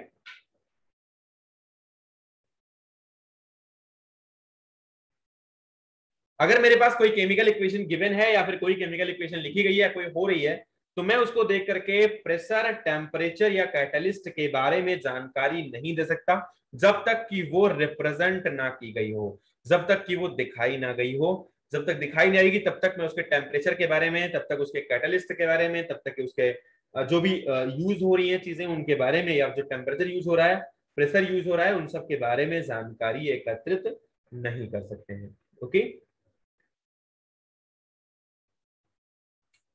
S1: अगर मेरे पास कोई केमिकल इक्वेशन गिवन है या फिर कोई केमिकल इक्वेशन लिखी गई है, कोई हो रही है, तो मैं उसको देख करके प्रेशर, टेम्परेचर या कैटलिस्ट के बारे में जानकारी नहीं दे सकता जब तक कि वो रिप्रेजेंट ना की गई हो, जब तक कि वो दिखाई ना गई हो। जब तक दिखाई नहीं आएगी तब तक मैं उसके टेम्परेचर के बारे में, तब तक उसके कैटलिस्ट के बारे में, तब तक उसके जो भी यूज हो रही है चीजें उनके बारे में, या जो टेम्परेचर यूज हो रहा है, प्रेशर यूज हो रहा है, उन सब के बारे में जानकारी एकत्रित नहीं कर सकते हैं। ओके,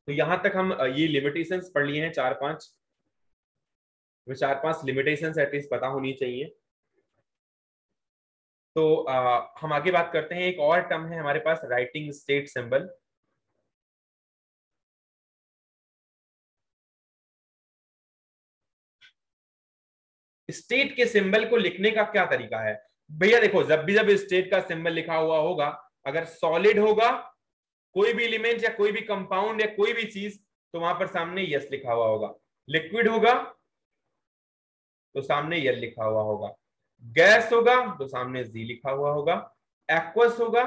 S1: तो यहां तक हम ये लिमिटेशंस पढ़ लिए हैं, चार पांच, चार पांच लिमिटेशंस एटलीस्ट पता होनी चाहिए। तो हम आगे बात करते हैं। एक और टर्म है हमारे पास, राइटिंग स्टेट सिंबल। स्टेट के सिंबल को लिखने का क्या तरीका है भैया? देखो, जब भी जब स्टेट का सिंबल लिखा हुआ होगा, अगर सॉलिड होगा कोई भी एलिमेंट या कोई भी कंपाउंड या कोई भी चीज, तो वहां पर सामने यस लिखा हुआ होगा। लिक्विड होगा तो सामने यल लिखा हुआ होगा। गैस होगा तो सामने जी लिखा हुआ होगा। एक्वस होगा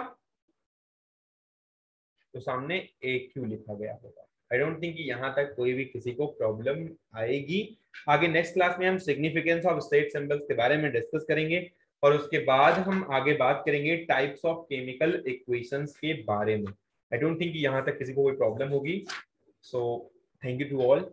S1: तो सामने ए क्यू लिखा गया होगा। आई डोंट थिंक यहां तक कोई भी किसी को प्रॉब्लम आएगी। आगे नेक्स्ट क्लास में हम सिग्निफिकेंस ऑफ स्टेट सिंबल्स के बारे में डिस्कस करेंगे और उसके बाद हम आगे बात करेंगे टाइप्स ऑफ केमिकल इक्वेशंस के बारे में। आई डोंट थिंक यहां तक किसी को कोई प्रॉब्लम होगी। So thank you to all.